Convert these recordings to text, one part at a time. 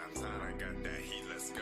Downtown, I got that heat, let's go.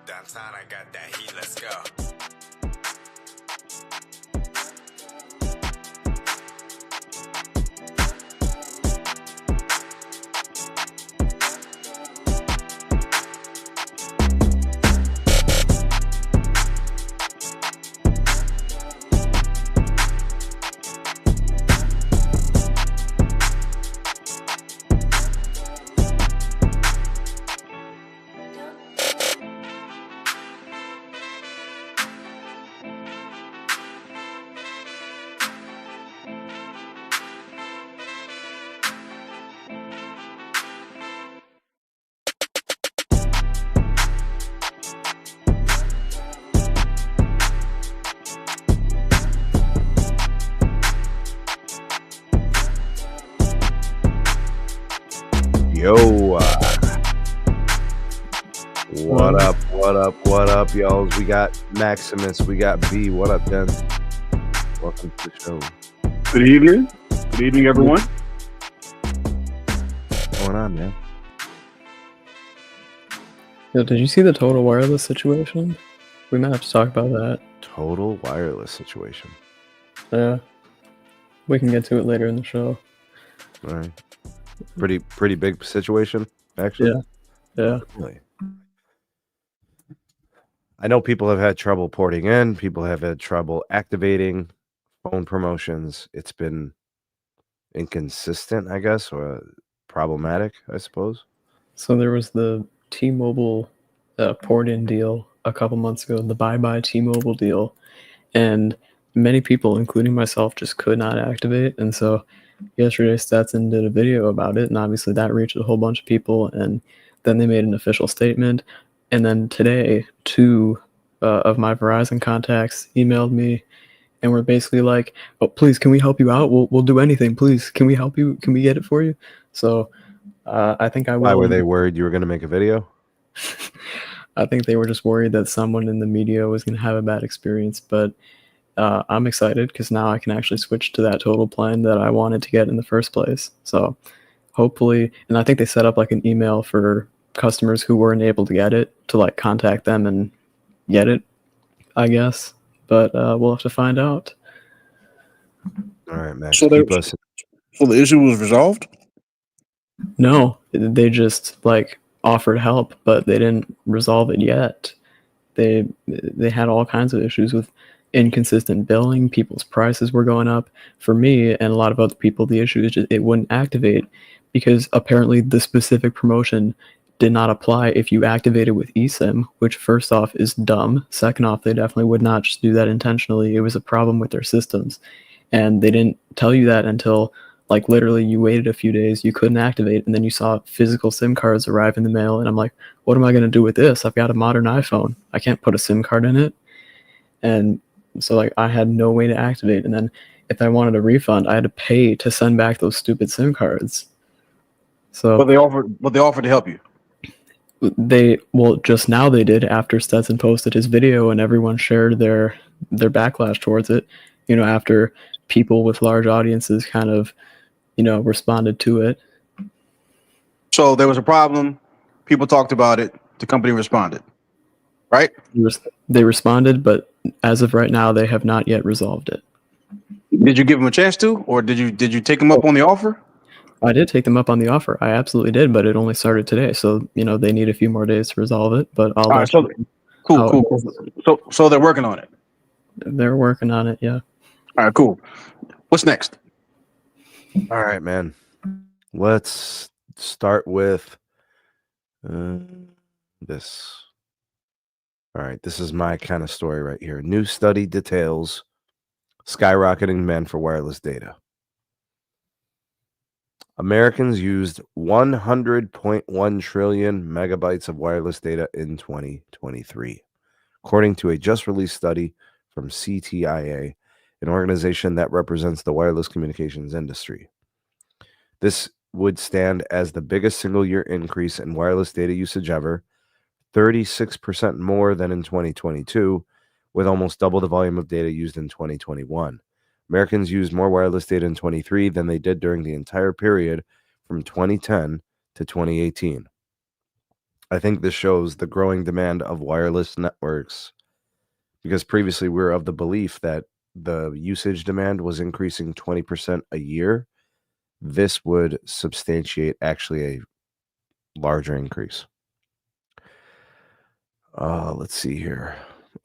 Downtown, I got that heat, let's go. Yo, what up, y'all? We got Maximus, we got B. What up, Den? Welcome to the show. Good evening, everyone. What's going on, man? Yo, did you see the Total Wireless situation? We might have to talk about that. Total wireless situation. Yeah, we can get to it later in the show. All right. Pretty big situation, actually. Yeah. Really. I know people have had trouble porting in. People have had trouble activating phone promotions. It's been inconsistent, I guess, or problematic, I suppose. So there was the T-Mobile port-in deal a couple months ago, the bye-bye T-Mobile deal, and many people, including myself, just could not activate. And so yesterday, Stetson did a video about it, and obviously that reached a whole bunch of people. And then they made an official statement. And then today, two of my Verizon contacts emailed me and were basically like, "Oh, please, can we help you out? We'll do anything. Please, can we help you? Can we get it for you?" So I think I will. Why were they worried you were going to make a video? I think they were just worried that someone in the media was going to have a bad experience. But I'm excited because now I can actually switch to that total plan that I wanted to get in the first place. So hopefully, and I think they set up like an email for customers who weren't able to get it to like contact them and get it, I guess. But we'll have to find out. All right, Max. So keep us. So the issue was resolved? No, they just like offered help, but they didn't resolve it yet. They had all kinds of issues with inconsistent billing. People's prices were going up. For me and a lot of other people, the issue is just it wouldn't activate because apparently the specific promotion did not apply if you activated with eSIM, which first off is dumb. Second off, they definitely would not just do that intentionally. It was a problem with their systems. And they didn't tell you that until like literally you waited a few days, you couldn't activate, and then you saw physical SIM cards arrive in the mail, and I'm like, what am I going to do with this? I've got a modern iPhone. I can't put a SIM card in it. And so like I had no way to activate, and then if I wanted a refund, I had to pay to send back those stupid SIM cards. So But they offered to help you. Just now they did after Stetson posted his video and everyone shared their backlash towards it, after people with large audiences kind of responded to it. So there was a problem. People talked about it. The company responded, right? They responded, but as of right now, they have not yet resolved it. Did you give them a chance to, or did you take them up on the offer? I did take them up on the offer. I absolutely did, but it only started today, so they need a few more days to resolve it. But I'll let you know. Cool. So they're working on it. They're working on it, yeah. All right, cool. What's next? All right, man. Let's start with this. All right, this is my kind of story right here. New study details skyrocketing demand for wireless data. Americans used 100.1 trillion megabytes of wireless data in 2023, according to a just-released study from CTIA, an organization that represents the wireless communications industry. This would stand as the biggest single-year increase in wireless data usage ever, 36% more than in 2022, with almost double the volume of data used in 2021. Americans used more wireless data in 23 than they did during the entire period from 2010 to 2018. I think this shows the growing demand of wireless networks, because previously we were of the belief that the usage demand was increasing 20% a year. This would substantiate actually a larger increase. Let's see here.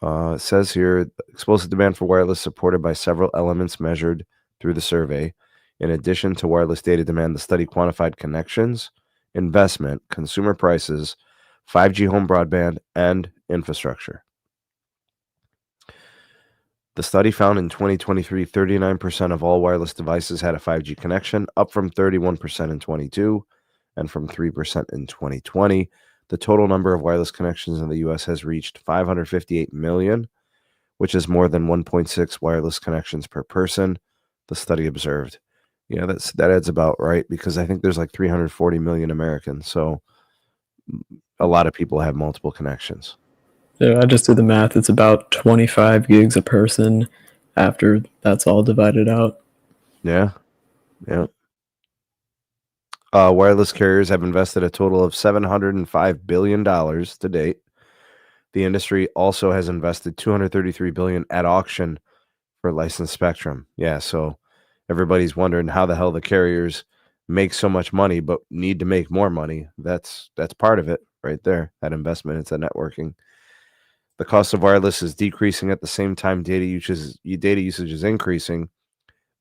It says here, explosive demand for wireless supported by several elements measured through the survey. In addition to wireless data demand, the study quantified connections, investment, consumer prices, 5G home broadband, and infrastructure. The study found in 2023, 39% of all wireless devices had a 5G connection, up from 31% in 22 and from 3% in 2020. The total number of wireless connections in the U.S. has reached 558 million, which is more than 1.6 wireless connections per person, the study observed. Yeah, that adds about right, because I think there's like 340 million Americans, so a lot of people have multiple connections. Yeah, I just did the math. It's about 25 gigs a person after that's all divided out. Yeah. Wireless carriers have invested a total of $705 billion to date. The industry also has invested $233 billion at auction for licensed spectrum. Yeah, so everybody's wondering how the hell the carriers make so much money but need to make more money. That's part of it right there, that investment into networking. The cost of wireless is decreasing at the same time data usage is increasing.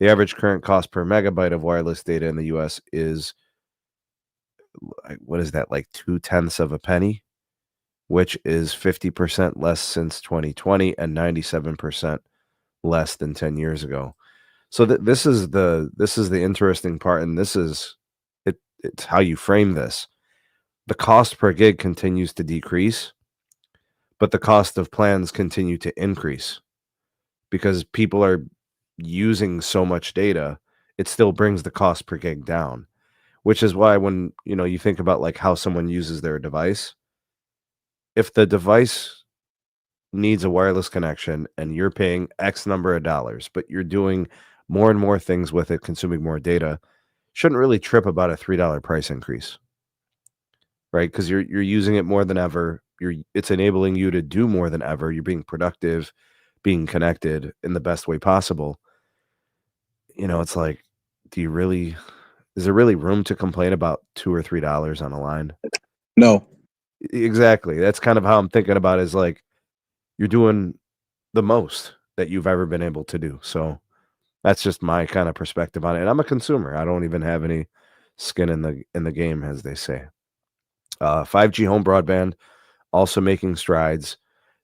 The average current cost per megabyte of wireless data in the US is, what is that, like 0.2 of a penny, which is 50% less since 2020 and 97% less than 10 years ago. So this is the interesting part, and this is it's how you frame this. The cost per gig continues to decrease, but the cost of plans continue to increase because people are using so much data. It still brings the cost per gig down, which is why when you think about like how someone uses their device, if the device needs a wireless connection and you're paying X number of dollars, but you're doing more and more things with it, consuming more data, shouldn't really trip about a $3 price increase, right? Because you're using it more than ever. It's enabling you to do more than ever. You're being productive, being connected in the best way possible. It's like, is there really room to complain about $2 or $3 on a line? No. Exactly. That's kind of how I'm thinking about it, is like you're doing the most that you've ever been able to do. So that's just my kind of perspective on it. And I'm a consumer. I don't even have any skin in the game, as they say. 5G home broadband also making strides.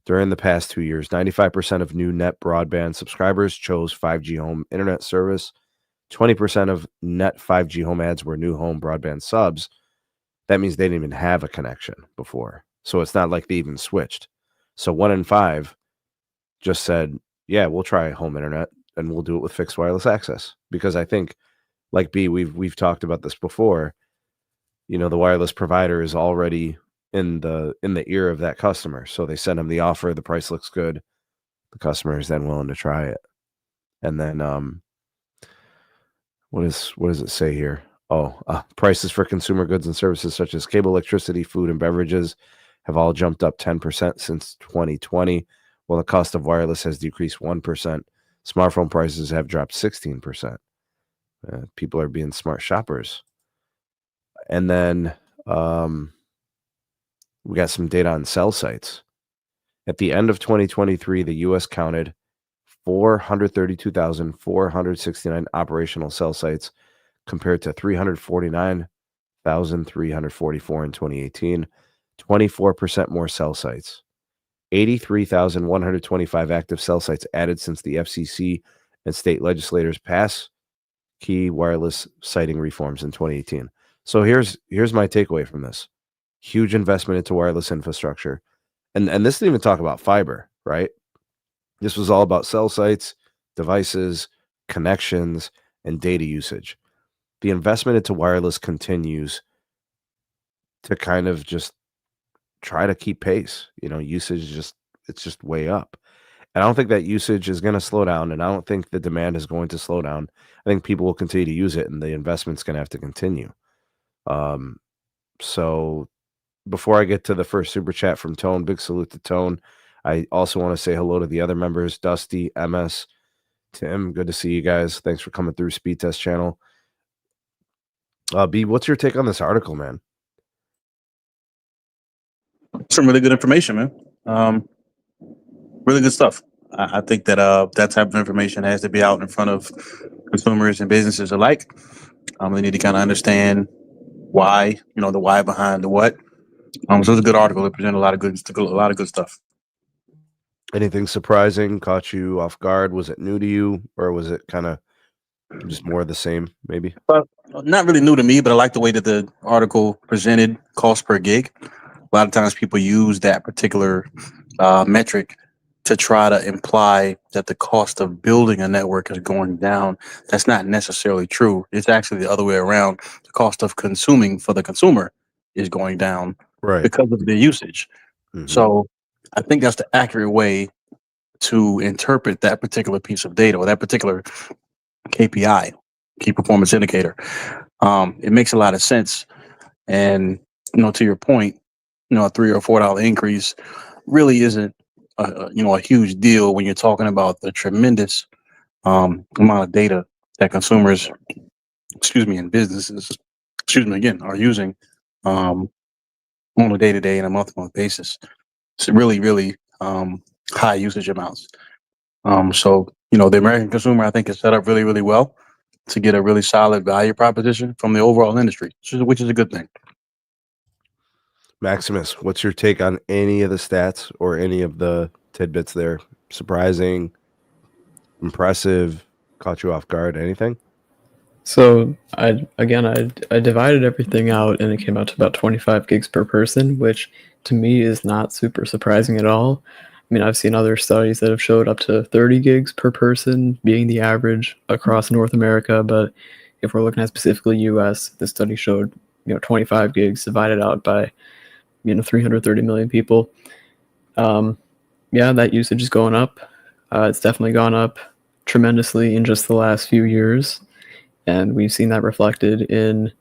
During the past 2 years, 95% of new net broadband subscribers chose 5G home internet service. 20% of net 5G home ads were new home broadband subs. That means they didn't even have a connection before. So it's not like they even switched. So 1 in 5 just said, yeah, we'll try home internet and we'll do it with fixed wireless access. Because I think, like B, we've talked about this before, the wireless provider is already in the ear of that customer. So they send them the offer, the price looks good. The customer is then willing to try it. And then what does it say here? Prices for consumer goods and services such as cable, electricity, food, and beverages have all jumped up 10% since 2020, while the cost of wireless has decreased 1%. Smartphone prices have dropped 16%. People are being smart shoppers. And then we got some data on cell sites. At the end of 2023, the U.S. counted 432,469 operational cell sites compared to 349,344 in 2018, 24% more cell sites. 83,125 active cell sites added since the FCC and state legislators passed key wireless siting reforms in 2018. So here's my takeaway from this. Huge investment into wireless infrastructure. And this didn't even talk about fiber, right? This was all about cell sites, devices, connections, and data usage. The investment into wireless continues to kind of just try to keep pace. Usage it's just way up. And I don't think that usage is going to slow down, and I don't think the demand is going to slow down. I think people will continue to use it, and the investment's going to have to continue. So before I get to the first super chat from Tone, big salute to Tone. I also want to say hello to the other members, Dusty, MS, Tim. Good to see you guys. Thanks for coming through Speed Test channel. B, what's your take on this article, man? Some really good information, man. Really good stuff. I think that that type of information has to be out in front of consumers and businesses alike. They need to kind of understand why, the why behind the what. So it's a good article. It presented a lot of good stuff. Anything surprising caught you off guard? Was it new to you, or was it kind of just more of the same, maybe? Not really new to me, but I like the way that the article presented cost per gig. A lot of times people use that particular metric to try to imply that the cost of building a network is going down. That's not necessarily true. It's actually the other way around. The cost of consuming for the consumer is going down because of the usage. Mm-hmm. So I think that's the accurate way to interpret that particular piece of data or that particular KPI, key performance indicator. It makes a lot of sense. And, to your point, a $3 or $4 increase really isn't a huge deal when you're talking about the tremendous amount of data that consumers, and businesses, are using on a day-to-day and a month-to-month basis. It's really, really high usage amounts. So the American consumer, I think, is set up really, really well to get a really solid value proposition from the overall industry, which is a good thing. Maximus, what's your take on any of the stats or any of the tidbits there? Surprising, impressive, caught you off guard, anything? So I divided everything out, and it came out to about 25 gigs per person, which to me is not super surprising at all. I mean, I've seen other studies that have showed up to 30 gigs per person being the average across North America, but if we're looking at specifically US, the study showed 25 gigs divided out by 330 million people. Yeah, that usage is going up. It's definitely gone up tremendously in just the last few years. And we've seen that reflected in,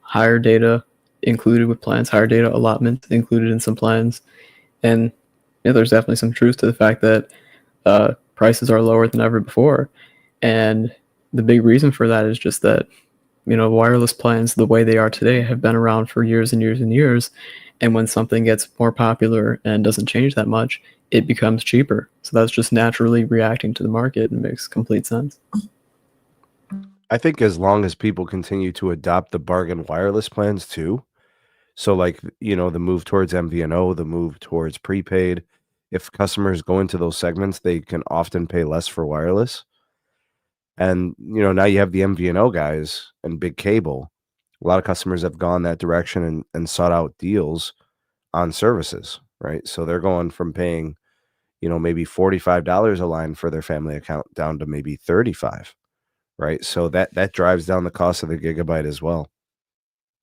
higher data included with plans, higher data allotment included in some plans. And there's definitely some truth to the fact that prices are lower than ever before. And the big reason for that is just that, wireless plans, the way they are today, have been around for years and years and years. And when something gets more popular and doesn't change that much, it becomes cheaper. So that's just naturally reacting to the market and makes complete sense. I think as long as people continue to adopt the bargain wireless plans too, so like, the move towards MVNO, the move towards prepaid, if customers go into those segments, they can often pay less for wireless. And, now you have the MVNO guys and big cable. A lot of customers have gone that direction and sought out deals on services, right? So they're going from paying, maybe $45 a line for their family account down to maybe 35, right? So that drives down the cost of the gigabyte as well,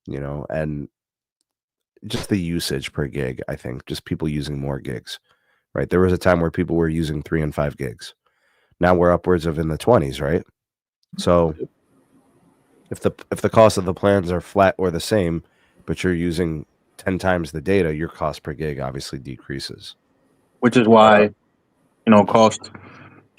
and just the usage per gig, I think, just people using more gigs, right? There was a time where people were using 3 and 5 gigs. Now we're upwards of in the 20s, right? So if the cost of the plans are flat or the same, but you're using 10 times the data, your cost per gig obviously decreases. Which is why, cost,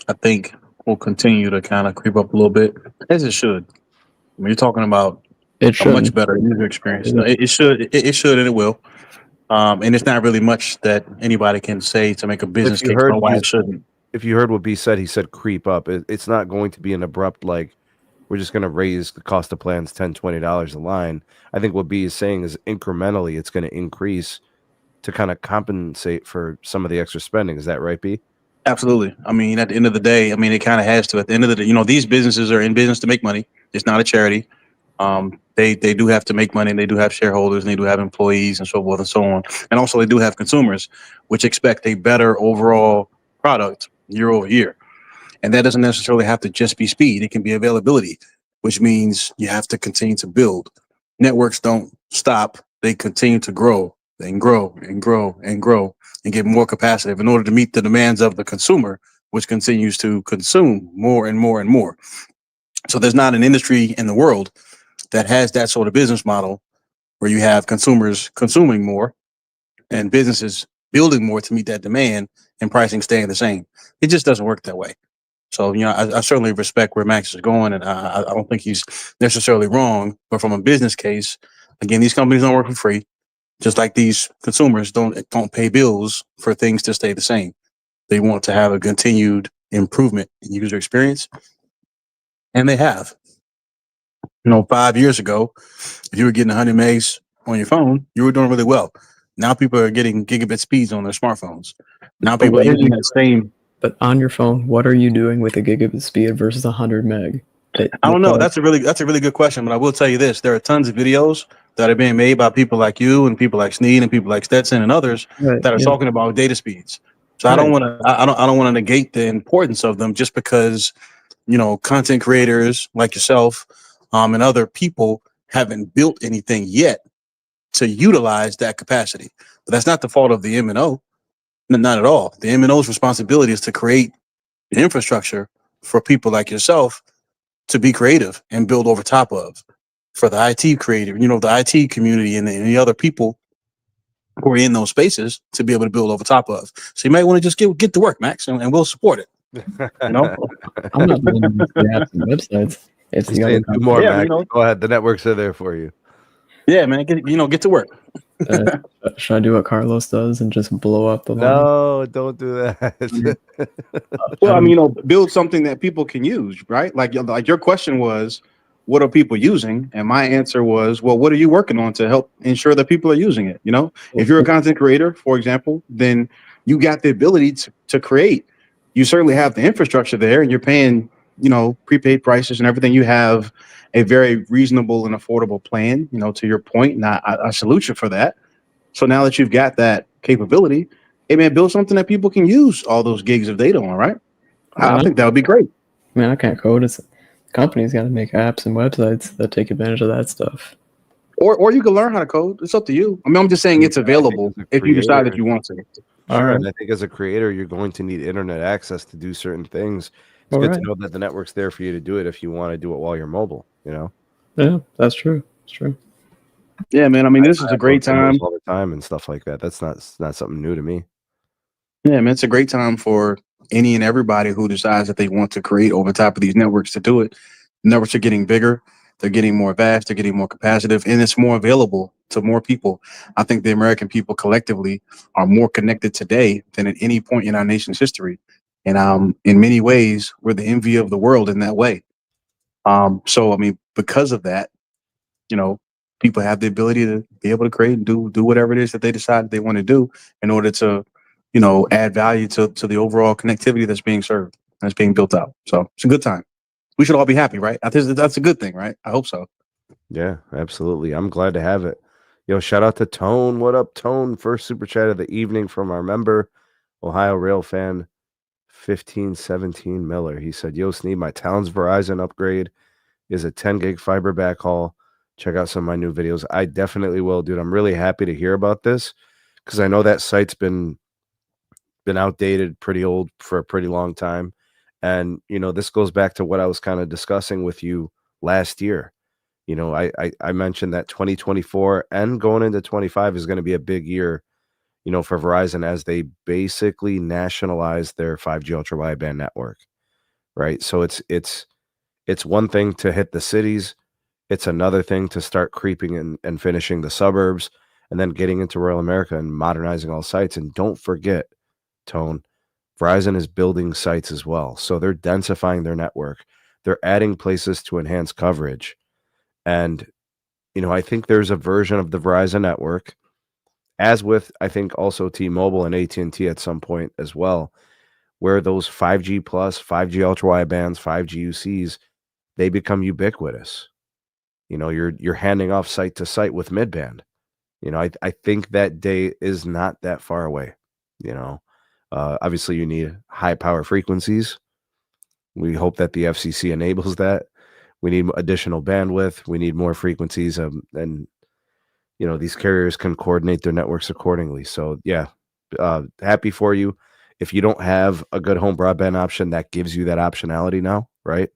I think, will continue to kind of creep up a little bit, as it should. I mean, you're talking about It a should. much better user experience. No, it should, and it will. And it's not really much that anybody can say to make a business case on why it shouldn't. If you heard what B said, he said creep up. It's not going to be an abrupt, like, we're just going to raise the cost of plans $10, $20 a line. I think what B is saying is incrementally it's going to increase to kind of compensate for some of the extra spending. Is that right, B? Absolutely. I mean, at the end of the day, it kind of has to. At the end of the day, these businesses are in business to make money. It's not a charity. They do have to make money, and they do have shareholders, and they do have employees, and so forth and so on. And also, they do have consumers, which expect a better overall product year over year. And that doesn't necessarily have to just be speed. It can be availability, which means you have to continue to build. Networks don't stop. They continue to grow and grow and grow and grow and get more capacity in order to meet the demands of the consumer, which continues to consume more and more and more. So there's not an industry in the world that has that sort of business model where you have consumers consuming more and businesses building more to meet that demand and pricing staying the same. It just doesn't work that way. So, I certainly respect where Max is going, and I don't think he's necessarily wrong. But from a business case, again, these companies don't work for free, just like these consumers don't pay bills for things to stay the same. They want to have a continued improvement in user experience, and they have. 5 years ago, if you were getting 100 megs on your phone, you were doing really well. Now people are getting gigabit speeds on their smartphones. Now people are using that same. But on your phone, what are you doing with a gigabit speed versus 100 meg? I don't know. That's a really good question. But I will tell you this: there are tons of videos that are being made by people like you and people like Sneed and people like Stetson and others that are talking about data speeds. So I don't want to negate the importance of them just because content creators like yourself and other people haven't built anything yet to utilize that capacity. But that's not the fault of the MNO. Not at all. The MNO's responsibility is to create the infrastructure for people like yourself to be creative and build over top of. For the IT creative, the IT community and the other people who are in those spaces to be able to build over top of. So you might want to just get to work, Max, and we'll support it. I'm not building apps and websites. It's more, Max. Go ahead. The networks are there for you. Yeah, man. Get to work. Should I do what Carlos does and just blow up the line? No, don't do that. Well, I mean, build something that people can use, right? Like your question was, what are people using? And my answer was, well, what are you working on to help ensure that people are using it? You know, if you're a content creator, for example, then you got the ability to create. You certainly have the infrastructure there, and you're paying, you know, prepaid prices and everything. You have a very reasonable and affordable plan, you know, to your point, and I salute you for that. So now that you've got that capability, hey man, build something that people can use all those gigs of data on, right? I think that would be great. I mean, I can't code. It's companies got to make apps and websites that take advantage of that stuff. Or you can learn how to code. It's up to you. I mean, I'm just saying it's available if you decide that you want to. Sure, and I think as a creator, you're going to need internet access to do certain things. It's good to know that the network's there for you to do it if you want to do it while you're mobile, you know? Yeah, that's true. It's true. Yeah, man. I mean, this is a great time. All the time and stuff like that. That's not something new to me. Yeah, man. It's a great time for any and everybody who decides that they want to create over top of these networks to do it. Networks are getting bigger. They're getting more vast. They're getting more capacitive, and it's more available to more people. I think the American people collectively are more connected today than at any point in our nation's history. And in many ways, we're the envy of the world in that way. So, I mean, because of that, you know, people have the ability to be able to create and do whatever it is that they decide they want to do in order to, you know, add value to the overall connectivity that's being served, that's being built out. So it's a good time. We should all be happy, right? I think that's a good thing, right? I hope so. Yeah, absolutely. I'm glad to have it. Yo, shout out to Tone. What up, Tone? First super chat of the evening from our member, Ohio Rail fan, 1517 Miller. He said, yo, Sneed, my town's Verizon upgrade is a 10 gig fiber backhaul. Check out some of my new videos. I definitely will, dude. I'm really happy to hear about this because I know that site's been outdated, pretty old for a pretty long time. And, you know, this goes back to what I was kind of discussing with you last year. You know, I mentioned that 2024 and going into 25 is going to be a big year, you know, for Verizon as they basically nationalize their 5G ultra wideband network, right? So it's one thing to hit the cities, it's another thing to start creeping and finishing the suburbs, and then getting into rural America and modernizing all sites. And don't forget, Tone, Verizon is building sites as well, so they're densifying their network. They're adding places to enhance coverage. And, you know, I think there's a version of the Verizon network, as with, I think, also T-Mobile and AT&T at some point as well, where those 5G plus, 5G ultra widebands, 5G UCs, they become ubiquitous. You know, you're handing off site to site with midband. You know, I think that day is not that far away. You know, obviously you need high power frequencies. We hope that the FCC enables that. We need additional bandwidth. We need more frequencies, and you know, these carriers can coordinate their networks accordingly. So yeah, happy for you. If you don't have a good home broadband option, that gives you that optionality now, right?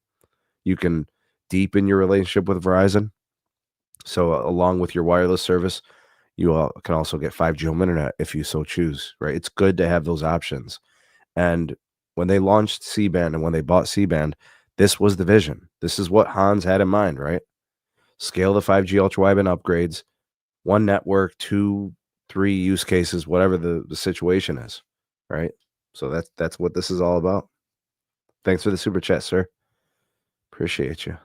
You can deepen your relationship with Verizon. So along with your wireless service, you can also get 5G home internet if you so choose, right? It's good to have those options. And when they launched C-band and when they bought C-band, this was the vision. This is what Hans had in mind, right? Scale the 5G ultra wideband upgrades, one network, 2, 3 use cases, whatever the situation is, right? So that's what this is all about. Thanks for the super chat, sir. Appreciate you.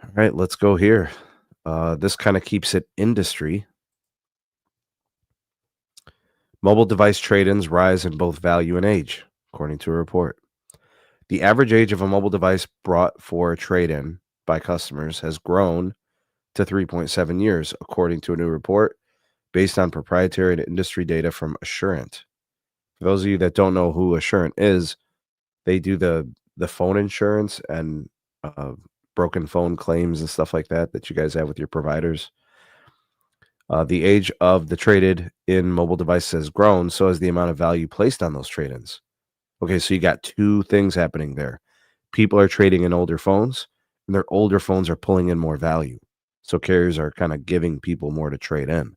All right, let's go here. This kind of keeps it industry. Mobile device trade-ins rise in both value and age, according to a report. The average age of a mobile device brought for a trade-in by customers has grown to 3.7 years, according to a new report based on proprietary and industry data from Assurant. For those of you that don't know who Assurant is, they do the phone insurance and broken phone claims and stuff like that you guys have with your providers. The age of the traded-in mobile device has grown, so has the amount of value placed on those trade-ins. Okay, so you got two things happening there. People are trading in older phones, and their older phones are pulling in more value. So carriers are kind of giving people more to trade in.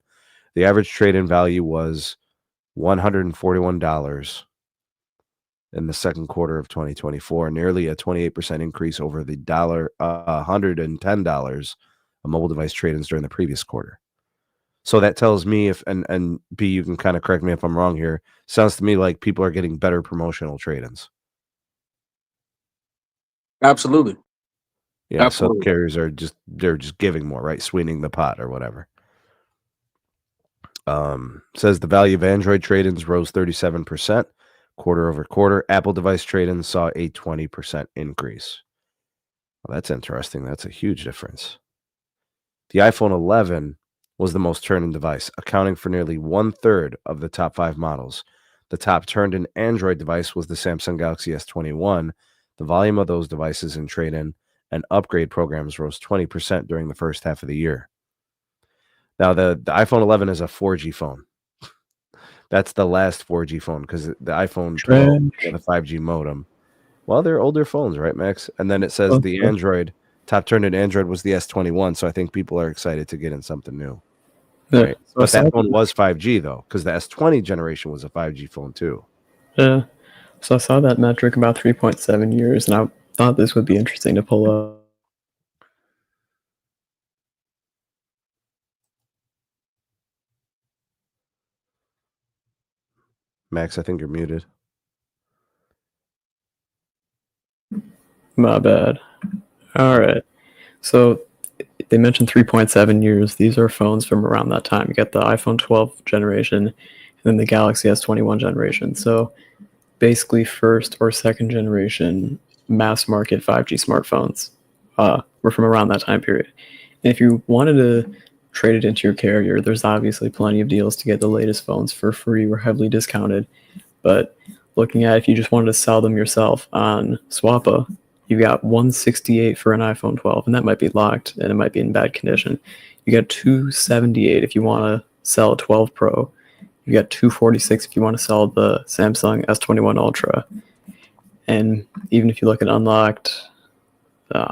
The average trade-in value was $141 in the second quarter of 2024, nearly a 28% increase over the $110 mobile device trade-ins during the previous quarter. So that tells me and B, you can kind of correct me if I'm wrong here. Sounds to me like people are getting better promotional trade-ins. Absolutely. Yeah, Absolutely. so carriers are they're just giving more, right? Sweetening the pot or whatever. Says the value of Android trade-ins rose 37% quarter over quarter. Apple device trade-ins saw a 20% increase. Well, that's interesting. That's a huge difference. The iPhone 11 was the most turned-in device, accounting for nearly 1/3 of the top 5 models. The top turned-in Android device was the Samsung Galaxy S21. The volume of those devices in trade-in and upgrade programs rose 20% during the first half of the year. Now, the iPhone 11 is a 4G phone. That's the last 4G phone because the iPhone 12 had a 5G modem. Well, they're older phones, right, Max? And then it says the Android, top turned-in Android was the S21, so I think people are excited to get in something new. Yeah. Right. So But that phone was 5G, though, because the S20 generation was a 5G phone, too. Yeah. So I saw that metric about 3.7 years, and I thought this would be interesting to pull up. Max, I think you're muted. My bad. All right. So they mentioned 3.7 years. These are phones from around that time. You got the iPhone 12 generation and then the Galaxy S21 generation. So basically first or second generation mass market 5G smartphones were from around that time period. And if you wanted to trade it into your carrier, there's obviously plenty of deals to get the latest phones for free or heavily discounted. But looking at if you just wanted to sell them yourself on Swappa, you got $168 for an iPhone 12, and that might be locked and it might be in bad condition. You got $278 if you want to sell a 12 Pro. You got $246 if you want to sell the Samsung S21 Ultra. And even if you look at unlocked, it's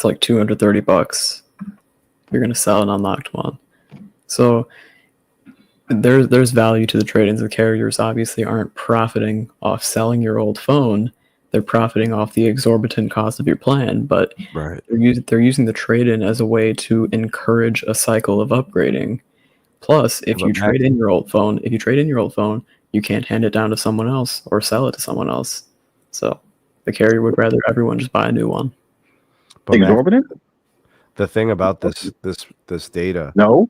like $230. You're going to sell an unlocked one. So there's value to the trade-ins. The carriers obviously aren't profiting off selling your old phone. They're profiting off the exorbitant cost of your plan, but right. they're using the trade-in as a way to encourage a cycle of upgrading. Plus, if you trade in your old phone, you can't hand it down to someone else or sell it to someone else. So the carrier would rather everyone just buy a new one. But Exorbitant? Max, the thing about this data. No.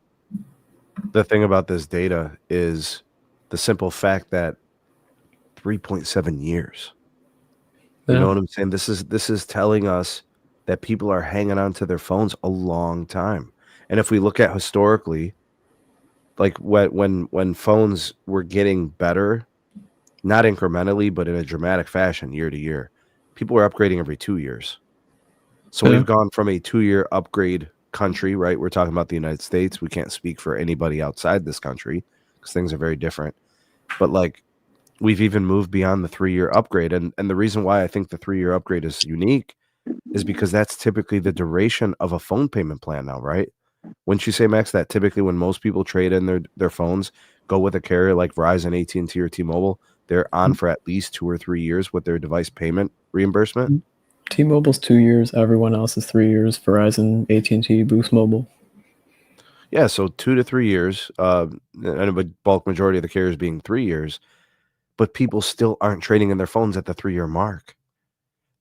The thing about this data is the simple fact that 3.7 years. You know what I'm saying? This is telling us that people are hanging on to their phones a long time. And if we look at historically, like when phones were getting better, not incrementally, but in a dramatic fashion year to year, people were upgrading every 2 years. So we've gone from a 2-year upgrade country, right? We're talking about the United States. We can't speak for anybody outside this country because things are very different. But like we've even moved beyond the 3-year upgrade. And the reason why I think the 3-year upgrade is unique is because that's typically the duration of a phone payment plan now, right? Wouldn't you say, Max, that typically when most people trade in their phones, go with a carrier like Verizon, AT&T, or T-Mobile, they're on for at least 2 or 3 years with their device payment reimbursement? T-Mobile's 2 years. Everyone else is 3 years. Verizon, AT&T, Boost Mobile. Yeah, so 2 to 3 years, and a bulk majority of the carriers being 3 years, but people still aren't trading in their phones at the 3-year mark.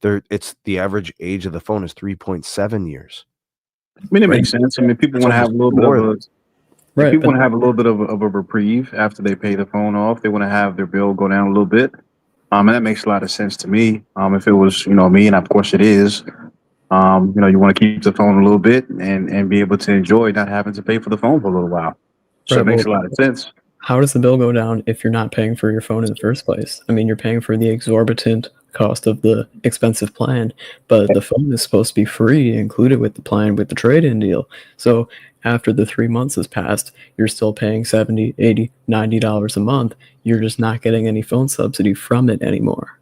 It's the average age of the phone is 3.7 years. I mean, it makes sense. I mean, people want to have a little bit of a people want to have a little bit of a reprieve after they pay the phone off. They want to have their bill go down a little bit. And that makes a lot of sense to me. If it was, me, and of course it is, you want to keep the phone a little bit and be able to enjoy not having to pay for the phone for a little while. So it makes a lot of sense. How does the bill go down if you're not paying for your phone in the first place? I mean, you're paying for the exorbitant cost of the expensive plan, but the phone is supposed to be free, included with the plan, with the trade-in deal. So after the 3 months has passed, you're still paying $70, $80, $90 a month. You're just not getting any phone subsidy from it anymore.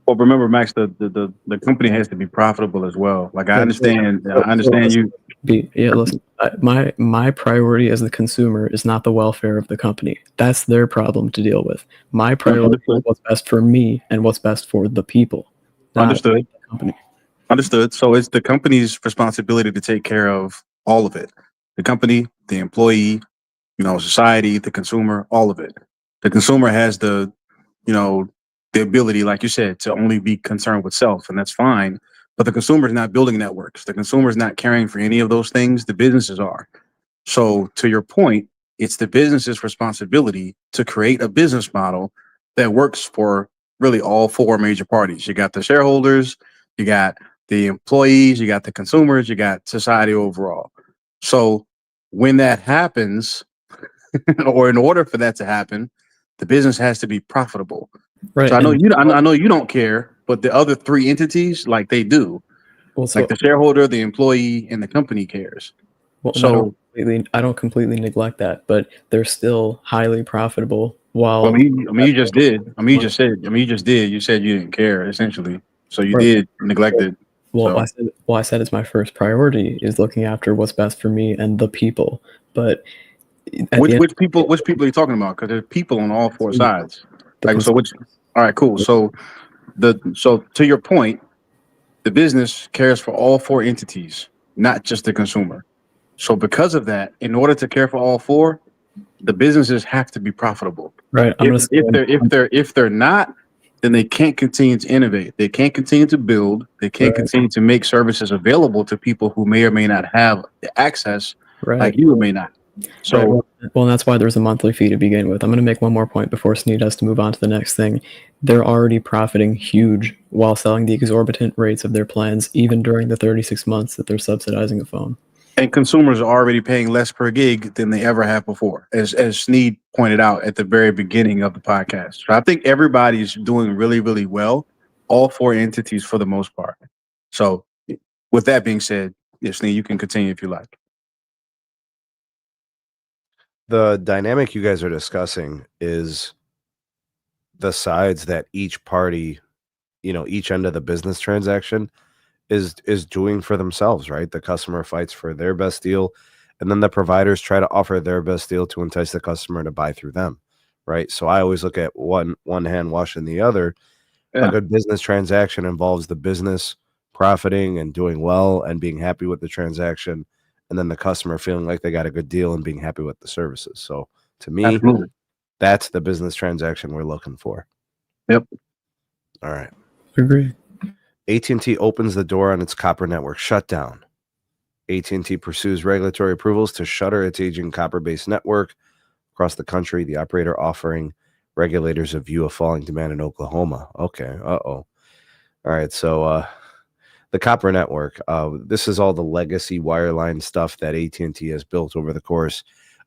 Well, remember, Max, the company has to be profitable as well. Like I understand you. Listen. My priority as the consumer is not the welfare of the company. That's their problem to deal with. My priority is what's best for me and what's best for the people. Understood. The company. Understood. So it's the company's responsibility to take care of all of it. The company, the employee, society, the consumer, all of it. The consumer has you know, the ability, like you said, to only be concerned with self, and that's fine. But the consumer is not building networks. The consumer is not caring for any of those things. The businesses are. So to your point, it's the business's responsibility to create a business model that works for really all four major parties. You got the shareholders, you got the employees, you got the consumers, you got society overall. So when that happens, or in order for that to happen, the business has to be profitable. Right. So I know And I know you don't care, but the other three entities, like they do, well, like so the shareholder, the employee, and the company cares. well, So I don't completely neglect that, but they're still highly profitable. Well, While you just did. You just did. You said you didn't care, essentially. So you right, did neglect it. well, So I said it's my first priority is looking after what's best for me and the people. But at the end, which people are you talking about? Because there's people on all four consumers, sides. the Like so, consumer, which? All right, cool. So to your point, the business cares for all four entities, not just the consumer. So because of that, in order to care for all four, the businesses have to be profitable. right? I'm gonna say If they're not, then they can't continue to innovate. They can't continue to build. They can't right, continue to make services available to people who may or may not have the access, like right, you may not. right. So Well, that's why there's a monthly fee to begin with. I'm going to make one more point before Sneed has to move on to the next thing. They're already profiting huge while selling the exorbitant rates of their plans, even during the 36 months that they're subsidizing a phone. and consumers are already paying less per gig than they ever have before, as Sneed pointed out at the very beginning of the podcast. So I think everybody's doing really, really well, all four entities for the most part. So with that being said, yes, Sneed, you can continue if you like. The dynamic you guys are discussing is the sides that each party, each end of the business transaction is doing for themselves, right? The customer fights for their best deal, and then the providers try to offer their best deal to entice the customer to buy through them, right? So I always look at one hand washing the other. A Yeah, good business transaction involves the business profiting and doing well and being happy with the transaction, and then the customer feeling like they got a good deal and being happy with the services. So to me, absolutely. that's the business transaction we're looking for. Yep. All right. Agree. AT&T opens the door on its copper network shutdown. AT&T pursues regulatory approvals to shutter its aging copper-based network across the country, the operator offering regulators a view of falling demand in Oklahoma. Okay, uh-oh. All right, so the copper network, this is all the legacy wireline stuff that AT&T has built over the course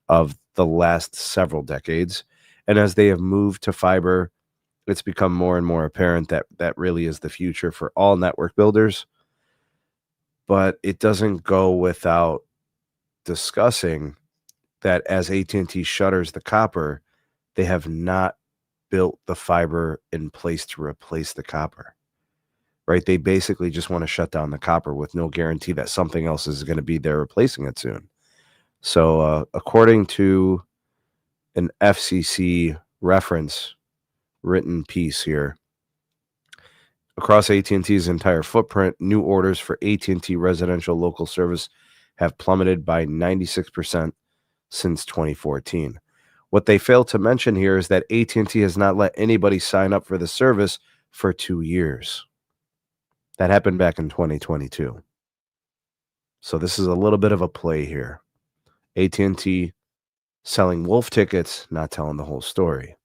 of the last several decades. And as they have moved to fiber, it's become more and more apparent that that really is the future for all network builders. But it doesn't go without discussing that as AT&T shutters the copper, they have not built the fiber in place to replace the copper, right? They basically just want to shut down the copper with no guarantee that something else is going to be there replacing it soon. So according to an FCC reference written piece here, across AT&T's entire footprint, new orders for AT&T residential local service have plummeted by 96% since 2014. What they fail to mention here is that AT&T has not let anybody sign up for the service for 2 years. That happened back in 2022. So this is a little bit of a play here. AT&T selling wolf tickets, not telling the whole story.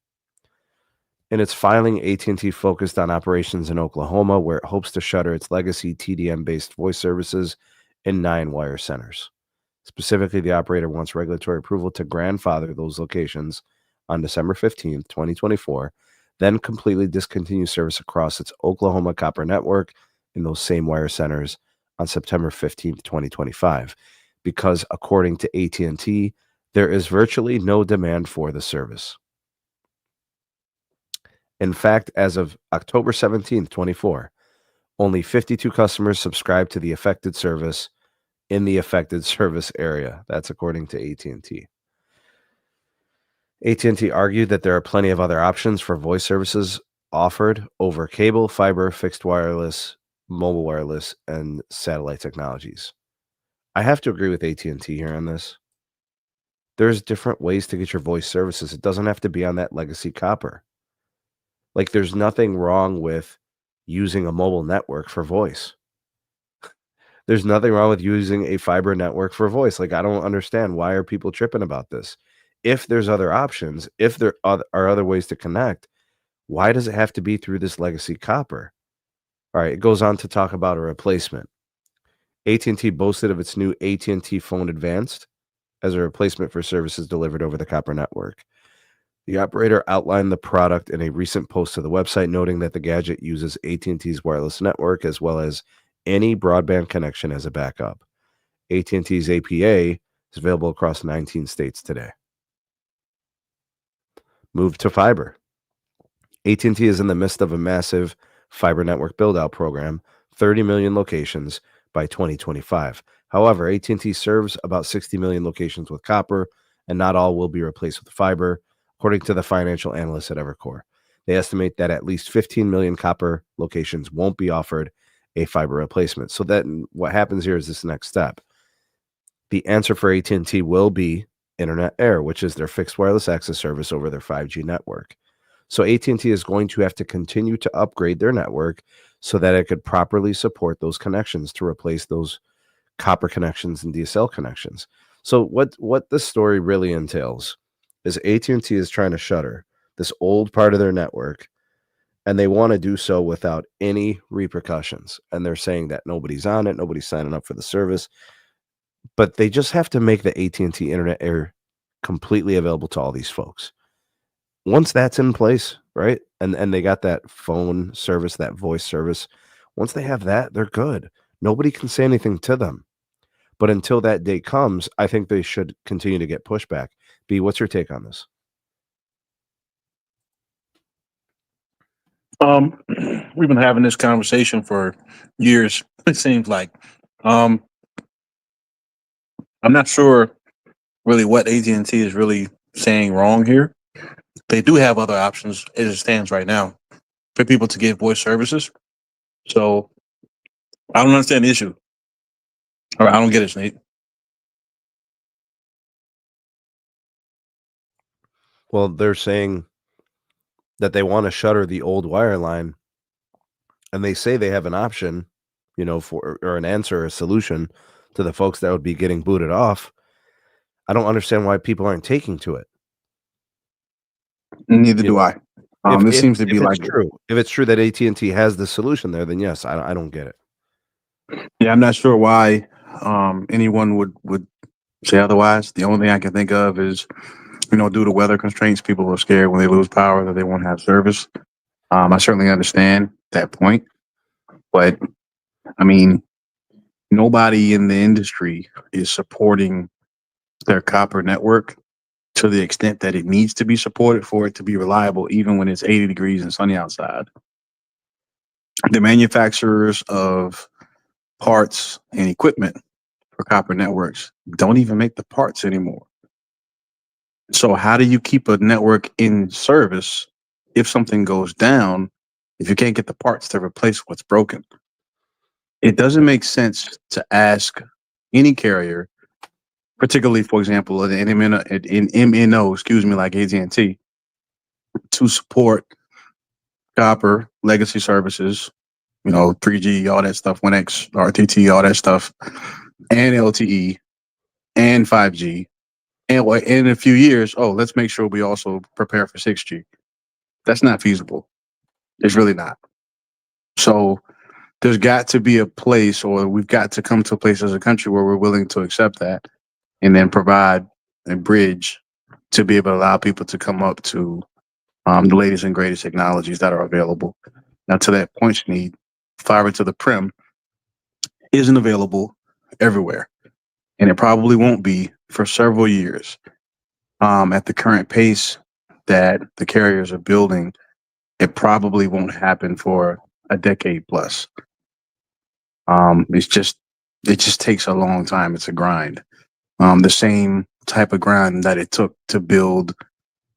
In its filing, AT&T focused on operations in Oklahoma, where it hopes to shutter its legacy TDM-based voice services in 9 wire centers. Specifically, the operator wants regulatory approval to grandfather those locations on December 15th, 2024, then completely discontinue service across its Oklahoma copper network in those same wire centers on September 15th, 2025, because according to AT&T, there is virtually no demand for the service. In fact, as of October 17th, 24, only 52 customers subscribed to the affected service in the affected service area. That's according to AT&T. AT&T argued that there are plenty of other options for voice services offered over cable, fiber, fixed wireless, mobile wireless and satellite technologies. I have to agree with AT&T here on this. There's different ways to get your voice services. It doesn't have to be on that legacy copper. Like, there's nothing wrong with using a mobile network for voice. There's nothing wrong with using a fiber network for voice. Like, I don't understand, why are people tripping about this? If there's other options, if there are other ways to connect, why does it have to be through this legacy copper? All right, it goes on to talk about a replacement. AT&T boasted of its new AT&T Phone Advanced as a replacement for services delivered over the copper network. The operator outlined the product in a recent post to the website, noting that the gadget uses AT&T's wireless network as well as any broadband connection as a backup. AT&T's APA is available across 19 states today. Move to fiber. AT&T is in the midst of a massive fiber network build-out program, 30 million locations by 2025. However, AT&T serves about 60 million locations with copper, and not all will be replaced with fiber, according to the financial analysts at Evercore. They estimate that at least 15 million copper locations won't be offered a fiber replacement. So then what happens here is this next step. The answer for AT&T will be Internet Air, which is their fixed wireless access service over their 5G network. So AT&T is going to have to continue to upgrade their network so that it could properly support those connections to replace those copper connections and DSL connections. So what this story really entails is AT&T is trying to shutter this old part of their network, and they want to do so without any repercussions. And they're saying that nobody's on it, nobody's signing up for the service, but they just have to make the AT&T Internet Air completely available to all these folks. Once that's in place, right? And they got that phone service, that voice service. Once they have that, they're good. Nobody can say anything to them. But until that day comes, I think they should continue to get pushback. B, what's your take on this? We've been having this conversation for years. It seems like, I'm not sure really what AT&T is really saying wrong here. They do have other options as it stands right now for people to get voice services. So I don't understand the issue. Or I don't get it, Sneed. Well, they're saying that they want to shutter the old wire line, and they say they have an option, for or an answer, a solution to the folks that would be getting booted off. I don't understand why people aren't taking to it. Neither do I. This seems to be like true. If it's true that AT&T has the solution there, then yes, I don't get it. Yeah, I'm not sure why anyone would say otherwise. The only thing I can think of is, due to weather constraints, people are scared when they lose power that they won't have service. I certainly understand that point, but I mean, nobody in the industry is supporting their copper network to the extent that it needs to be supported for it to be reliable, even when it's 80 degrees and sunny outside. The manufacturers of parts and equipment for copper networks don't even make the parts anymore. So how do you keep a network in service if something goes down, if you can't get the parts to replace what's broken? It doesn't make sense to ask any carrier, particularly, for example, in MNO, like AT&T, to support copper legacy services, 3G, all that stuff, 1X, RTT, all that stuff, and LTE, and 5G. And in a few years, let's make sure we also prepare for 6G. That's not feasible. It's really not. So there's got to be a place, or we've got to come to a place as a country where we're willing to accept that and then provide a bridge to be able to allow people to come up to the latest and greatest technologies that are available. Now, to that point, Sneed, fiber to the prim isn't available everywhere, and it probably won't be for several years. At the current pace that the carriers are building, it probably won't happen for a decade plus. It just takes a long time. It's a grind. The same type of grind that it took to build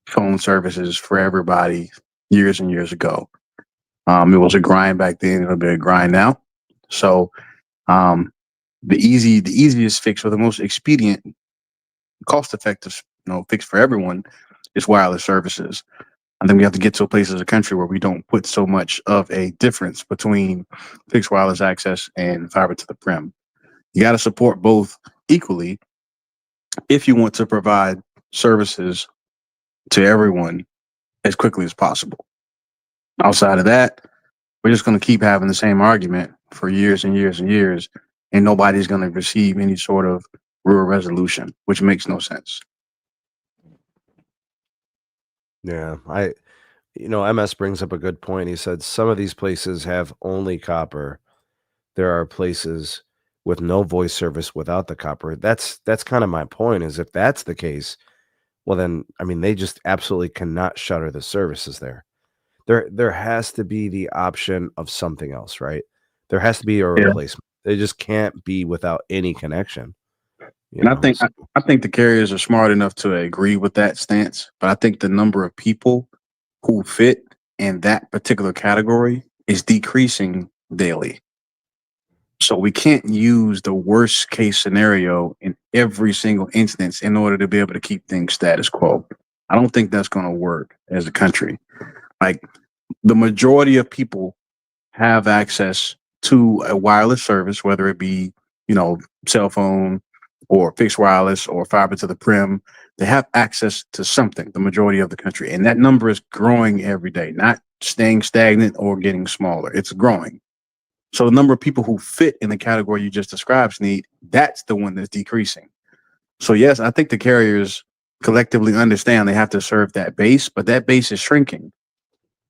phone services for everybody years and years ago. It was a grind back then. It'll be a grind now. So the easiest fix, or the most expedient, cost effective, fix for everyone is wireless services. I think we have to get to a place as a country where we don't put so much of a difference between fixed wireless access and fiber to the prem. You got to support both equally if you want to provide services to everyone as quickly as possible. Outside of that, we're just going to keep having the same argument for years and years and years, and nobody's going to receive any sort of real resolution, which makes no sense. Yeah, MS brings up a good point. He said some of these places have only copper. There are places with no voice service without the copper. That's kind of my point, is if that's the case, well then, I mean, they just absolutely cannot shutter the services there. There has to be the option of something else, right? There has to be a Yeah. replacement. They just can't be without any connection. And I think the carriers are smart enough to agree with that stance, but I think the number of people who fit in that particular category is decreasing daily. So we can't use the worst case scenario in every single instance in order to be able to keep things status quo. I don't think that's going to work as a country. Like, the majority of people have access to a wireless service, whether it be, cell phone or fixed wireless or fiber to the prem. They have access to something, the majority of the country. And that number is growing every day, not staying stagnant or getting smaller. It's growing. So the number of people who fit in the category you just described, Sneed, that's the one that's decreasing. So yes, I think the carriers collectively understand they have to serve that base, but that base is shrinking.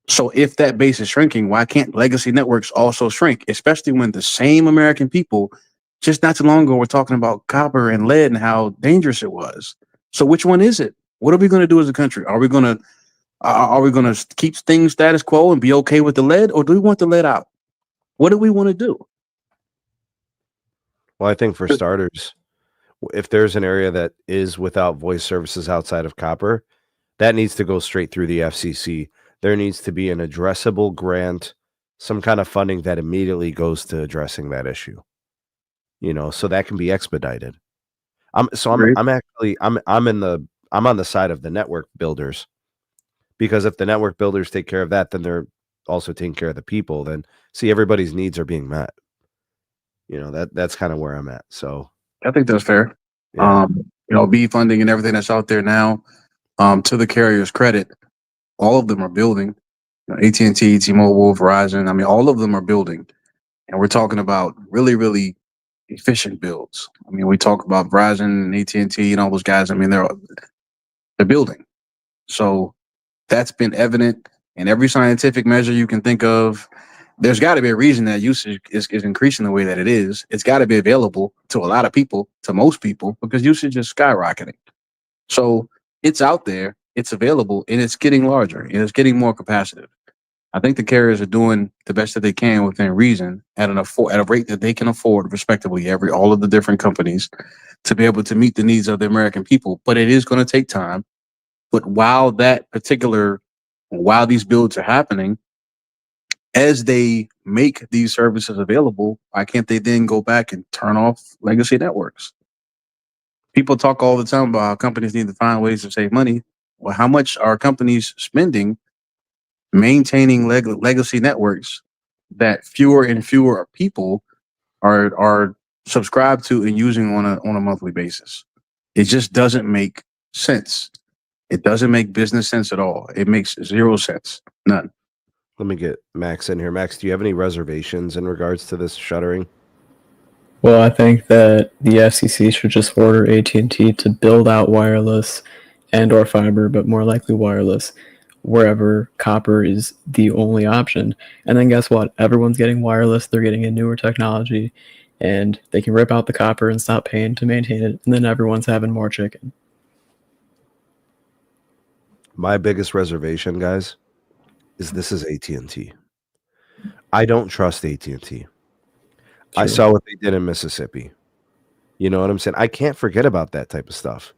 So if that base is shrinking, why can't legacy networks also shrink? Especially when the same American people just not too long ago were talking about copper and lead and how dangerous it was. So which one is it? What are we going to do as a country? Are we going to keep things status quo and be okay with the lead, or do we want the lead out? What do we want to do? Well, I think for starters, if there's an area that is without voice services outside of copper, that needs to go straight through the FCC. There needs to be an addressable grant, some kind of funding that immediately goes to addressing that issue. So that can be expedited. I'm on the side of the network builders, because if the network builders take care of that, then they're also taking care of the people. Then see, everybody's needs are being met. That's kind of where I'm at. So I think that's fair. yeah. B funding and everything that's out there now, to the carrier's credit, all of them are building. AT&T, T-Mobile, Verizon, I mean, all of them are building. And we're talking about really, really efficient builds. I mean, we talk about Verizon and AT&T and all those guys. I mean, they're building. So that's been evident in every scientific measure you can think of. There's got to be a reason that usage is increasing the way that it is. It's got to be available to a lot of people, to most people, because usage is skyrocketing. So it's out there, it's available, and it's getting larger, and it's getting more capacitive. I think the carriers are doing the best that they can within reason at a rate that they can afford, respectively, all of the different companies, to be able to meet the needs of the American people. But it is going to take time. But while these builds are happening, as they make these services available, why can't they then go back and turn off legacy networks? People talk all the time about how companies need to find ways to save money. Well, how much are companies spending maintaining legacy networks that fewer and fewer people are subscribed to and using on a monthly basis? It just doesn't make sense. It doesn't make business sense at all. It makes zero sense. None. Let me get Max in here. Max, do you have any reservations in regards to this shuttering? Well, I think that the FCC should just order AT&T to build out wireless and or fiber, but more likely wireless, wherever copper is the only option. And then guess what? Everyone's getting wireless. They're getting a newer technology, and they can rip out the copper and stop paying to maintain it. And then everyone's having more chicken. My biggest reservation, guys, is this is AT&T. I don't trust AT&T. I saw what they did in Mississippi. You know what I'm saying? I can't forget about that type of stuff.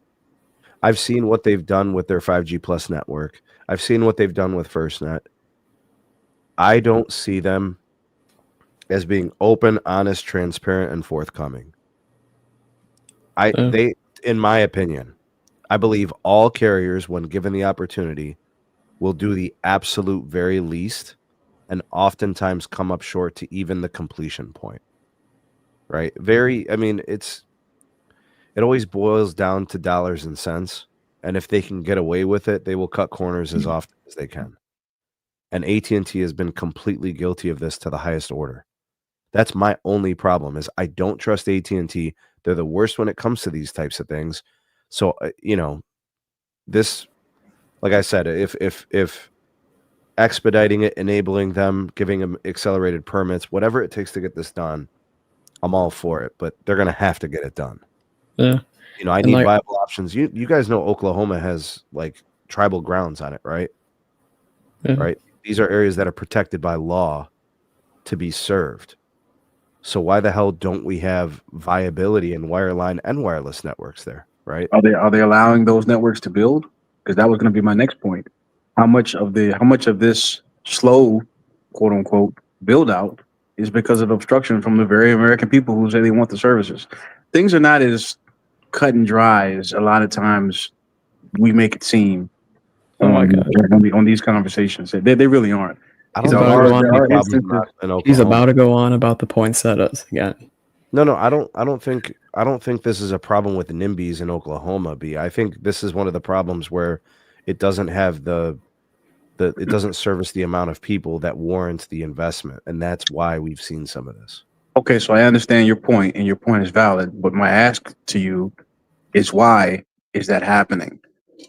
I've seen what they've done with their 5G plus network. I've seen what they've done with FirstNet. I don't see them as being open, honest, transparent, and forthcoming. In my opinion, I believe all carriers, when given the opportunity, will do the absolute very least and oftentimes come up short to even the completion point. Right? It always boils down to dollars and cents. And if they can get away with it, they will cut corners as often as they can. And AT&T has been completely guilty of this to the highest order. That's my only problem is I don't trust AT&T. They're the worst when it comes to these types of things. So, this, like I said, if expediting it, enabling them, giving them accelerated permits, whatever it takes to get this done, I'm all for it. But they're going to have to get it done. Yeah. I need viable options. You guys know Oklahoma has like tribal grounds on it, right? Yeah. Right. These are areas that are protected by law to be served. So why the hell don't we have viability in wireline and wireless networks there, right? Are they allowing those networks to build? Because that was going to be my next point. How much of this slow, quote unquote, build out is because of obstruction from the very American people who say they want the services? Things are not as cut and dry as a lot of times we make it seem. Oh my God. On these conversations, they really aren't. I don't There know. are instances. He's about to go on about the poinsettias again. No, I don't think this is a problem with NIMBYs in Oklahoma, B. I think this is one of the problems where it doesn't have it doesn't service the amount of people that warrants the investment, and that's why we've seen some of this. Okay, so I understand your point, and your point is valid, but my ask to you is why is that happening?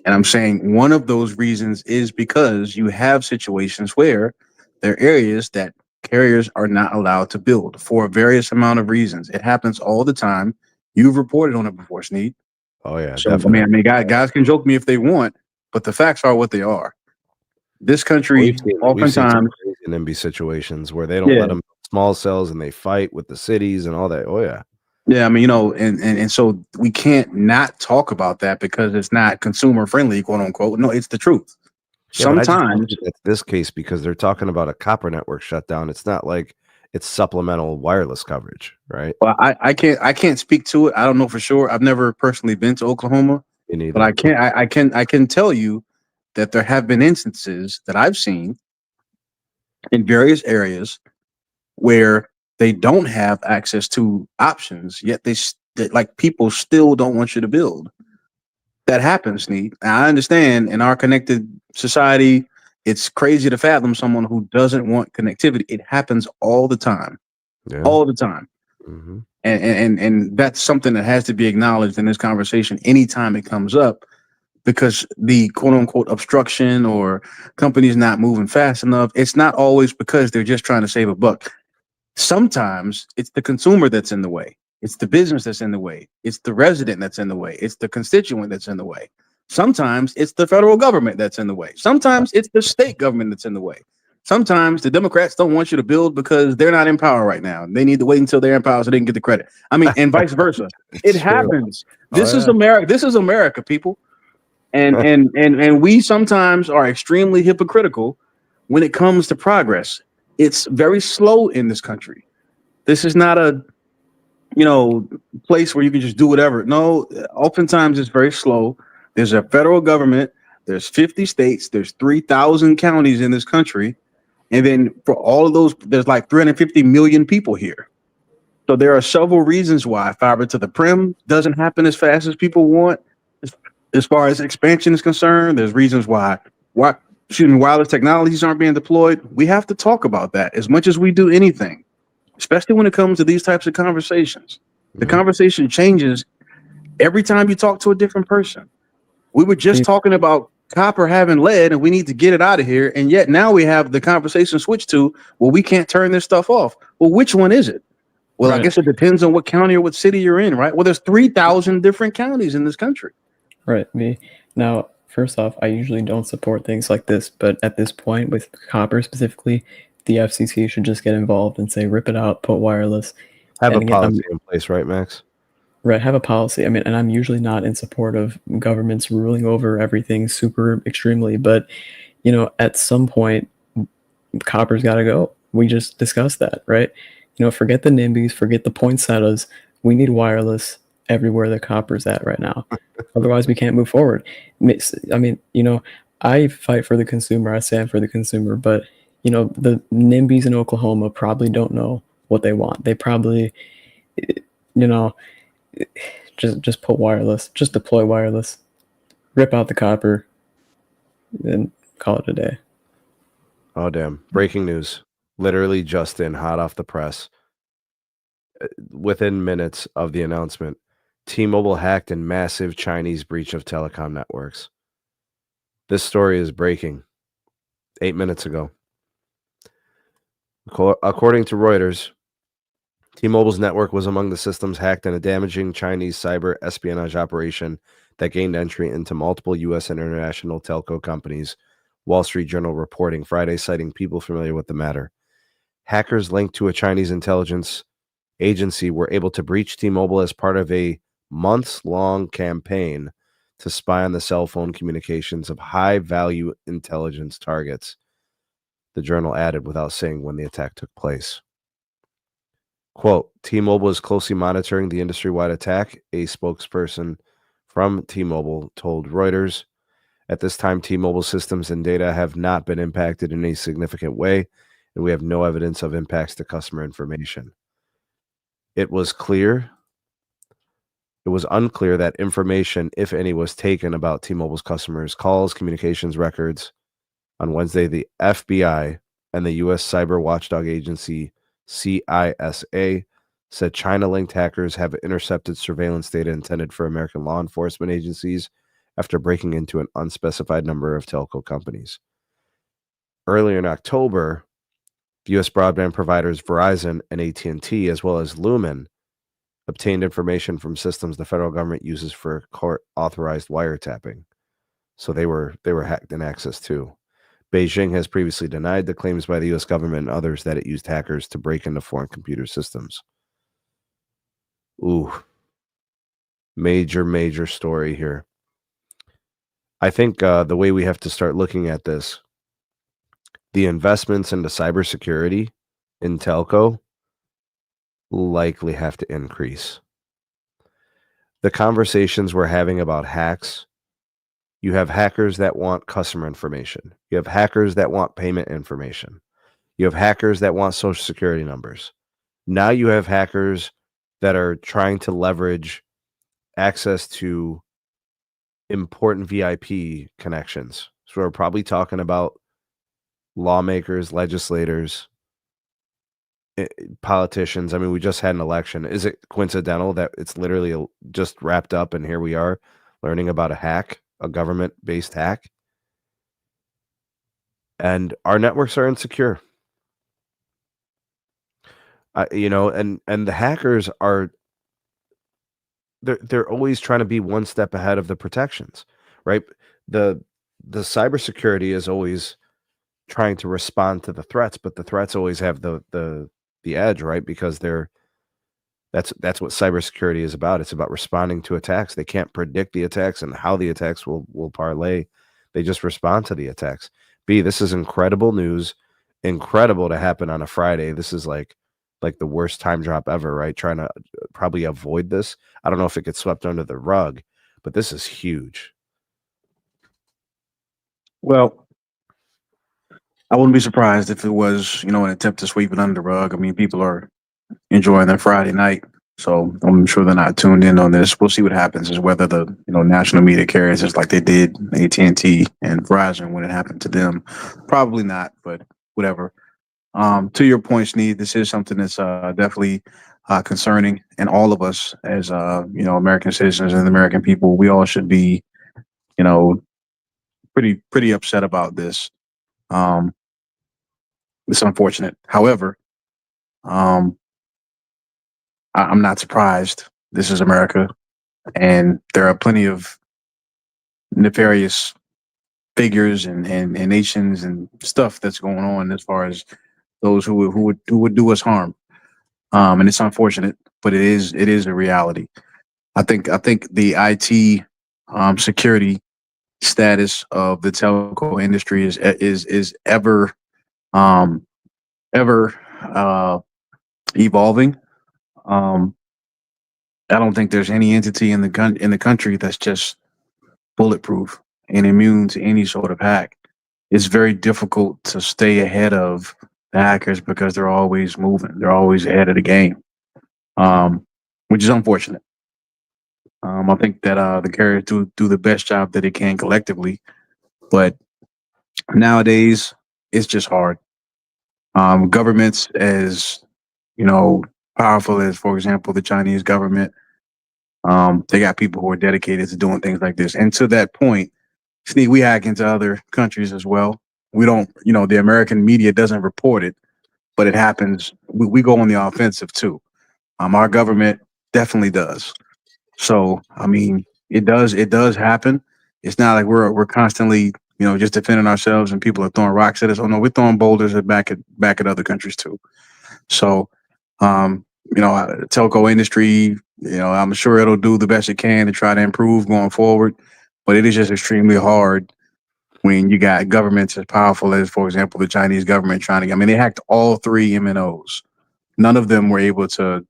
And I'm saying one of those reasons is because you have situations where there are areas that carriers are not allowed to build for a various amount of reasons. It happens all the time. You've reported on it before, Sneed. Oh yeah, so, definitely. Guys can joke me if they want, but the facts are what they are. This country, we've seen some crazy NIMBY situations where they don't let them small cells and they fight with the cities and all that. Oh yeah. Yeah, and so we can't not talk about that because it's not consumer friendly, quote unquote. No, it's the truth. Yeah, sometimes it's this case because they're talking about a copper network shutdown. It's not like it's supplemental wireless coverage, right? Well, I can't speak to it. I don't know for sure. I've never personally been to Oklahoma, but I can tell you that there have been instances that I've seen in various areas where they don't have access to options, yet people still don't want you to build. That happens, Sneed. I understand in our connected society, it's crazy to fathom someone who doesn't want connectivity. It happens all the time, all the time. Mm-hmm. And that's something that has to be acknowledged in this conversation anytime it comes up, because the quote unquote obstruction or companies not moving fast enough, it's not always because they're just trying to save a buck. Sometimes it's the consumer that's in the way. It's the business that's in the way. It's the resident that's in the way. It's the constituent that's in the way. Sometimes it's the federal government that's in the way. Sometimes it's the state government that's in the way. Sometimes the Democrats don't want you to build because they're not in power right now. They need to wait until they're in power so they can get the credit. And vice versa. It happens. This is America. This is America, people. And we sometimes are extremely hypocritical when it comes to progress. It's very slow in this country. This is not a place where you can just do whatever. No, oftentimes it's very slow. There's a federal government. There's 50 states. There's 3,000 counties in this country. And then for all of those, there's like 350 million people here. So there are several reasons why fiber to the prim doesn't happen as fast as people want. As far as expansion is concerned, there's reasons why wireless technologies aren't being deployed. We have to talk about that as much as we do anything, especially when it comes to these types of conversations. The conversation changes every time you talk to a different person. We were just talking about copper having lead and we need to get it out of here. And yet now we have the conversation switched to, well, we can't turn this stuff off. Well, which one is it? Well, I guess it depends on what county or what city you're in, right? Well, there's 3,000 different counties in this country. Right. Now, first off, I usually don't support things like this, but at this point with copper specifically, the FCC should just get involved and say, rip it out, put wireless. Have a policy in place, right, Max? Right, have a policy. And I'm usually not in support of governments ruling over everything super extremely, but, at some point, copper's got to go. We just discussed that, right? Forget the NIMBYs, forget the poinsettias. We need wireless everywhere the copper's at right now. Otherwise, we can't move forward. I mean, I fight for the consumer. I stand for the consumer, but the NIMBYs in Oklahoma probably don't know what they want. They probably, you know, just put wireless, just deploy wireless, rip out the copper, and call it a day. Oh, damn. Breaking news. Literally just in, hot off the press. Within minutes of the announcement, T-Mobile hacked in massive Chinese breach of telecom networks. This story is breaking 8 minutes ago. According to Reuters, T-Mobile's network was among the systems hacked in a damaging Chinese cyber espionage operation that gained entry into multiple U.S. and international telco companies, Wall Street Journal reporting Friday, citing people familiar with the matter. Hackers linked to a Chinese intelligence agency were able to breach T-Mobile as part of a months-long campaign to spy on the cell phone communications of high-value intelligence targets, the journal added without saying when the attack took place. Quote, T-Mobile is closely monitoring the industry-wide attack, a spokesperson from T-Mobile told Reuters. At this time, T-Mobile systems and data have not been impacted in a significant way, and we have no evidence of impacts to customer information. It was unclear that information, if any, was taken about T-Mobile's customers' calls, communications records. On Wednesday, the FBI and the U.S. cyber watchdog agency CISA said China-linked hackers have intercepted surveillance data intended for American law enforcement agencies after breaking into an unspecified number of telco companies. Earlier in October, U.S. broadband providers Verizon and AT&T, as well as Lumen, obtained information from systems the federal government uses for court-authorized wiretapping. So they were hacked in access too. Beijing has previously denied the claims by the U.S. government and others that it used hackers to break into foreign computer systems. Ooh. Major story here. I think the way we have to start looking at this, the investments into cybersecurity in telco likely have to increase. The conversations we're having about hacks, you have hackers that want customer information. You have hackers that want payment information. You have hackers that want social security numbers. Now you have hackers that are trying to leverage access to important VIP connections. So we're probably talking about lawmakers, legislators, politicians. I mean, we just had an election. Is it coincidental that it's literally just wrapped up and here we are learning about a hack, a government-based hack? And our networks are insecure. And the hackers are they're always trying to be one step ahead of the protections, right? The cybersecurity is always trying to respond to the threats, but the threats always have the edge, right? Because that's what cybersecurity is about. It's about responding to attacks. They can't predict the attacks and how the attacks will parlay. They just respond to the attacks. This is incredible news. Incredible to happen on a Friday. This is like the worst time drop ever, right? Trying to probably avoid this. I don't know if it gets swept under the rug, but this is huge. Well, I wouldn't be surprised if it was, an attempt to sweep it under the rug. I mean, people are enjoying their Friday night, so I'm sure they're not tuned in on this. We'll see what happens, is whether the national media carries just like they did AT&T and Verizon when it happened to them. Probably not, but whatever. To your point, Sneed, this is something that's definitely concerning, and all of us as American citizens and American people, we all should be, pretty upset about this. It's unfortunate. However, I'm not surprised. This is America, and there are plenty of nefarious figures and nations and stuff that's going on as far as those who would do us harm. And it's unfortunate, but it is a reality. I think the IT security status of the telco industry is ever evolving. Um, I don't think there's any entity in the country that's just bulletproof and immune to any sort of hack. It's very difficult to stay ahead of the hackers because they're always moving. They're always ahead of the game, um, which is unfortunate. I think that the carriers do the best job that they can collectively, but nowadays it's just hard. Governments, as you know, powerful as, for example, the Chinese government, they got people who are dedicated to doing things like this. And to that point, Sneed, we hack into other countries as well. We don't, the American media doesn't report it, but it happens. We go on the offensive too. Our government definitely does. So, I mean, it does happen. It's not like we're constantly, just defending ourselves and people are throwing rocks at us. Oh no, we're throwing boulders back at other countries too. So, telco industry, I'm sure it'll do the best it can to try to improve going forward, but it is just extremely hard when you got governments as powerful as, for example, the Chinese government trying to. I mean, they hacked all three MNOs. None of them were able to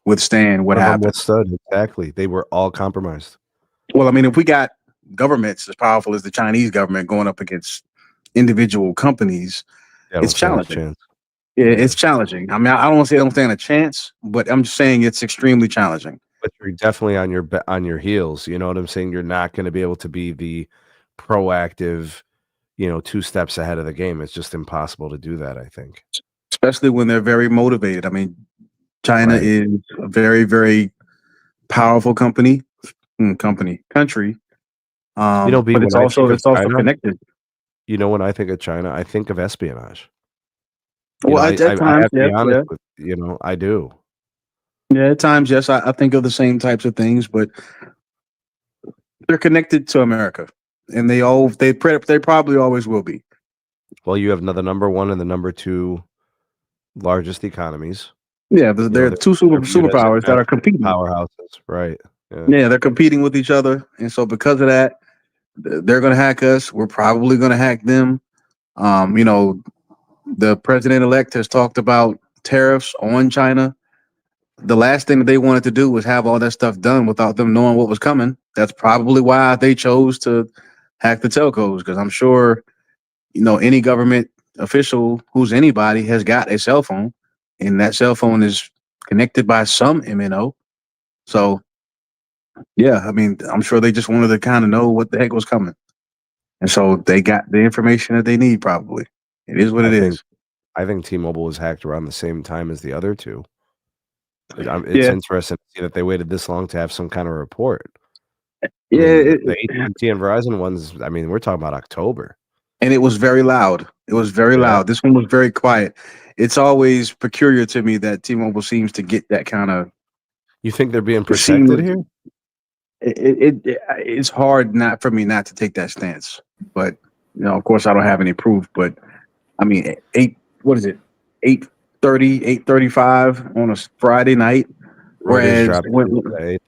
withstand what None of them happened. withstood. Exactly. They were all compromised. Well, I mean, if we got governments as powerful as the Chinese government going up against individual companies, I it's don't stand a challenging. chance. Yeah, Yeah. it's challenging. I mean, I don't want to say I don't stand a chance, but I'm just saying it's extremely challenging. But you're definitely on your heels. You know what I'm saying? You're not going to be able to be the proactive, 2 steps ahead of the game. It's just impossible to do that, I think. Especially when they're very motivated. I mean, China Right. is a very, very powerful country. B, But it's when I think of also China, connected. when I think of China, I think of espionage. Well, I at times, have to yes, be honest yeah, with I do. yeah. At times, yes, I think of the same types of things, but they're connected to America, and they probably always will be. Well, you have the number 1 and the number 2 largest economies. Yeah, they're two They're viewed as superpowers that are investment competing. powerhouses, right? Yeah. Yeah, they're competing with each other, and so because of that, they're going to hack us. We're probably going to hack them. Um, you know, the president elect has talked about tariffs on China. The last thing that they wanted to do was have all that stuff done without them knowing what was coming. That's probably why they chose to hack the telcos, because I'm sure, any government official who's anybody has got a cell phone, and that cell phone is connected by some MNO. So, yeah, I mean, I'm sure they just wanted to kind of know what the heck was coming. And so they got the information that they need, probably. It is what I it think is. T-Mobile was hacked around the same time as the other 2. It's Yeah. interesting to see that they waited this long to have some kind of report. I Yeah. mean, the AT&T and Verizon ones, I mean, we're talking about October. And it was very loud. It was very Yeah. loud. This one was very quiet. It's always peculiar to me that T-Mobile seems to get that kind of. You think they're being protected here? It's hard not for me not to take that stance, but of course, I don't have any proof. But I mean, what is it? 8:30, 8:35 on a Friday night. Reuters Whereas dropped at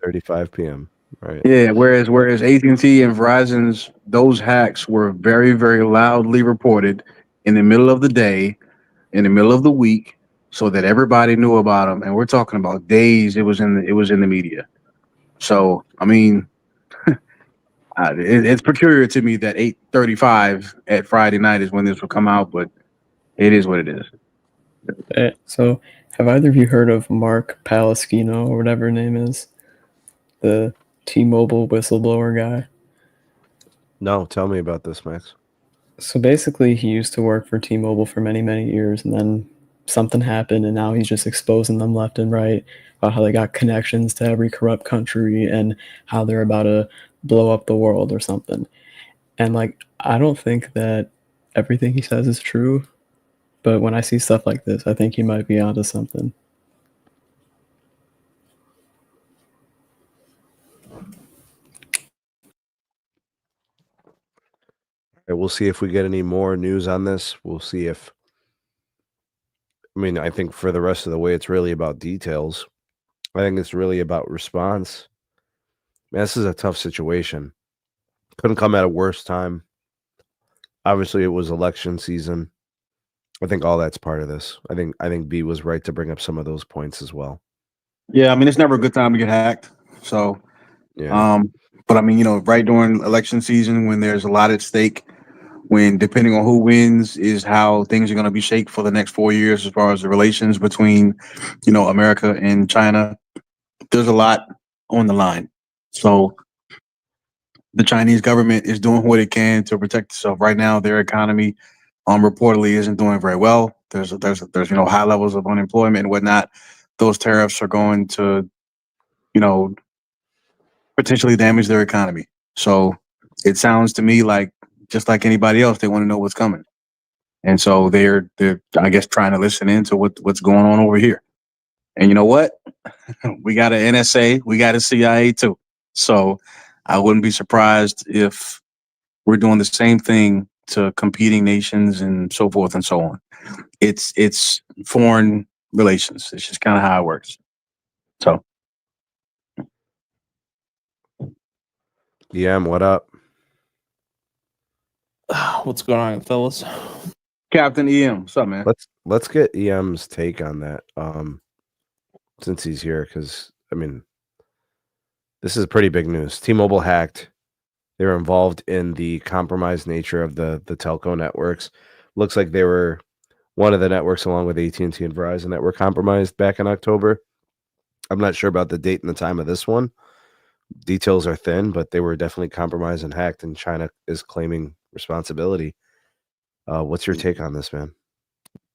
8:35 p.m. Right. yeah, whereas AT&T and Verizon's, those hacks were very, very loudly reported in the middle of the day, in the middle of the week, so that everybody knew about them. And we're talking about days. It was in the media. So I mean, it's peculiar to me that 8:35 at Friday night is when this will come out, but it is what it is. So, have either of you heard of Mark Palaskino or whatever his name is, the T-Mobile whistleblower guy? No, tell me about this, Max. So basically, he used to work for T-Mobile for many, many years, and then something happened, and now he's just exposing them left and right about how they got connections to every corrupt country and how they're about to blow up the world or something. And I don't think that everything he says is true, but when I see stuff like this, I think he might be onto something. We'll see if we get any more news on this. We'll see if. I think for the rest of the way, it's really about details. I think it's really about response. Man, this is a tough situation. Couldn't come at a worse time. Obviously, it was election season. I think all that's part of this. I think B was right to bring up some of those points as well. Yeah, I mean, it's never a good time to get hacked. So, Yeah. but I mean, right during election season when there's a lot at stake, when depending on who wins is how things are going to be shaped for the next 4 years as far as the relations between, America and China. There's a lot on the line. So the Chinese government is doing what it can to protect itself. Right now, their economy, reportedly isn't doing very well. There's high levels of unemployment and whatnot. Those tariffs are going to, you know, potentially damage their economy. So it sounds to me like just like anybody else, they want to know what's coming, and so they're I guess trying to listen into what's going on over here. And you know what? We got an NSA, we got a CIA too. So I wouldn't be surprised if we're doing the same thing to competing nations and so forth and so on. It's foreign relations. It's just kind of how it works. So EM, what up? What's going on, fellas? Captain EM, what's up, man? Let's get EM's take on that. Since he's here, because I mean, this is pretty big news. T-Mobile hacked. They were involved in the compromised nature of the telco networks. Looks like they were one of the networks, along with AT&T and Verizon, that were compromised back in October. I'm not sure about the date and the time of this one. Details are thin, but they were definitely compromised and hacked, and China is claiming responsibility. What's your take on this, man?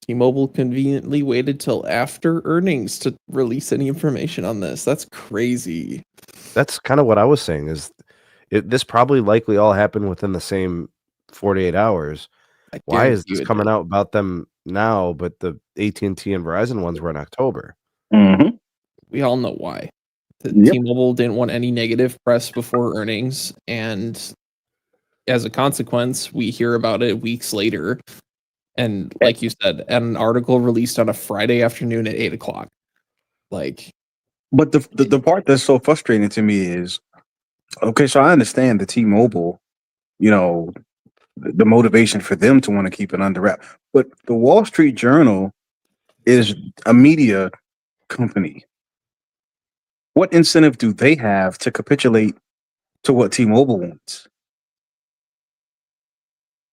T-Mobile conveniently waited till after earnings to release any information on this. That's crazy. That's kind of what I was saying. This probably likely all happened within the same 48 hours. Why is this coming out about them now, but the AT&T and Verizon ones were in October? Mm-hmm. We all know why. T-Mobile didn't want any negative press before earnings, and as a consequence, we hear about it weeks later. And like you said, an article released on a Friday afternoon at 8:00. But the part that's so frustrating to me is, okay, so I understand the T-Mobile, the motivation for them to want to keep it under wrap. But the Wall Street Journal is a media company. What incentive do they have to capitulate to what T-Mobile wants?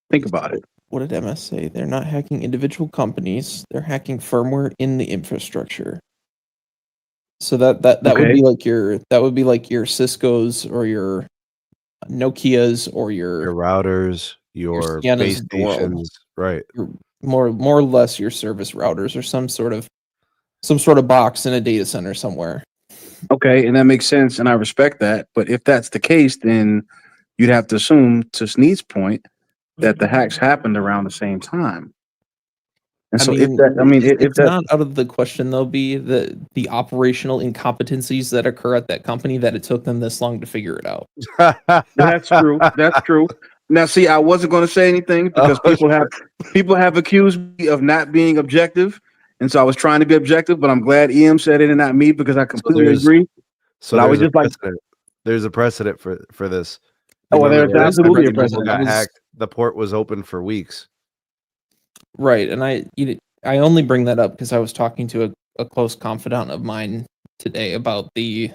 Think about it. What did MS say? They're not hacking individual companies. They're hacking firmware in the infrastructure. So that would be like your Cisco's or your Nokia's or your routers, your base stations, right? More or less your service routers or some sort of box in a data center somewhere. Okay, and that makes sense, and I respect that. But if that's the case, then you'd have to assume, to Sneed's point, that the hacks happened around the same time. And so, it's not out of the question, though, be the operational incompetencies that occur at that company that it took them this long to figure it out. That's true. That's true. Now, see, I wasn't going to say anything because people have accused me of not being objective, and so I was trying to be objective. But I'm glad EM said it and not me because I completely agree. So there's a precedent for this. There's absolutely a precedent. Got hacked. The port was open for weeks. Right, and I only bring that up because I was talking to a close confidant of mine today about the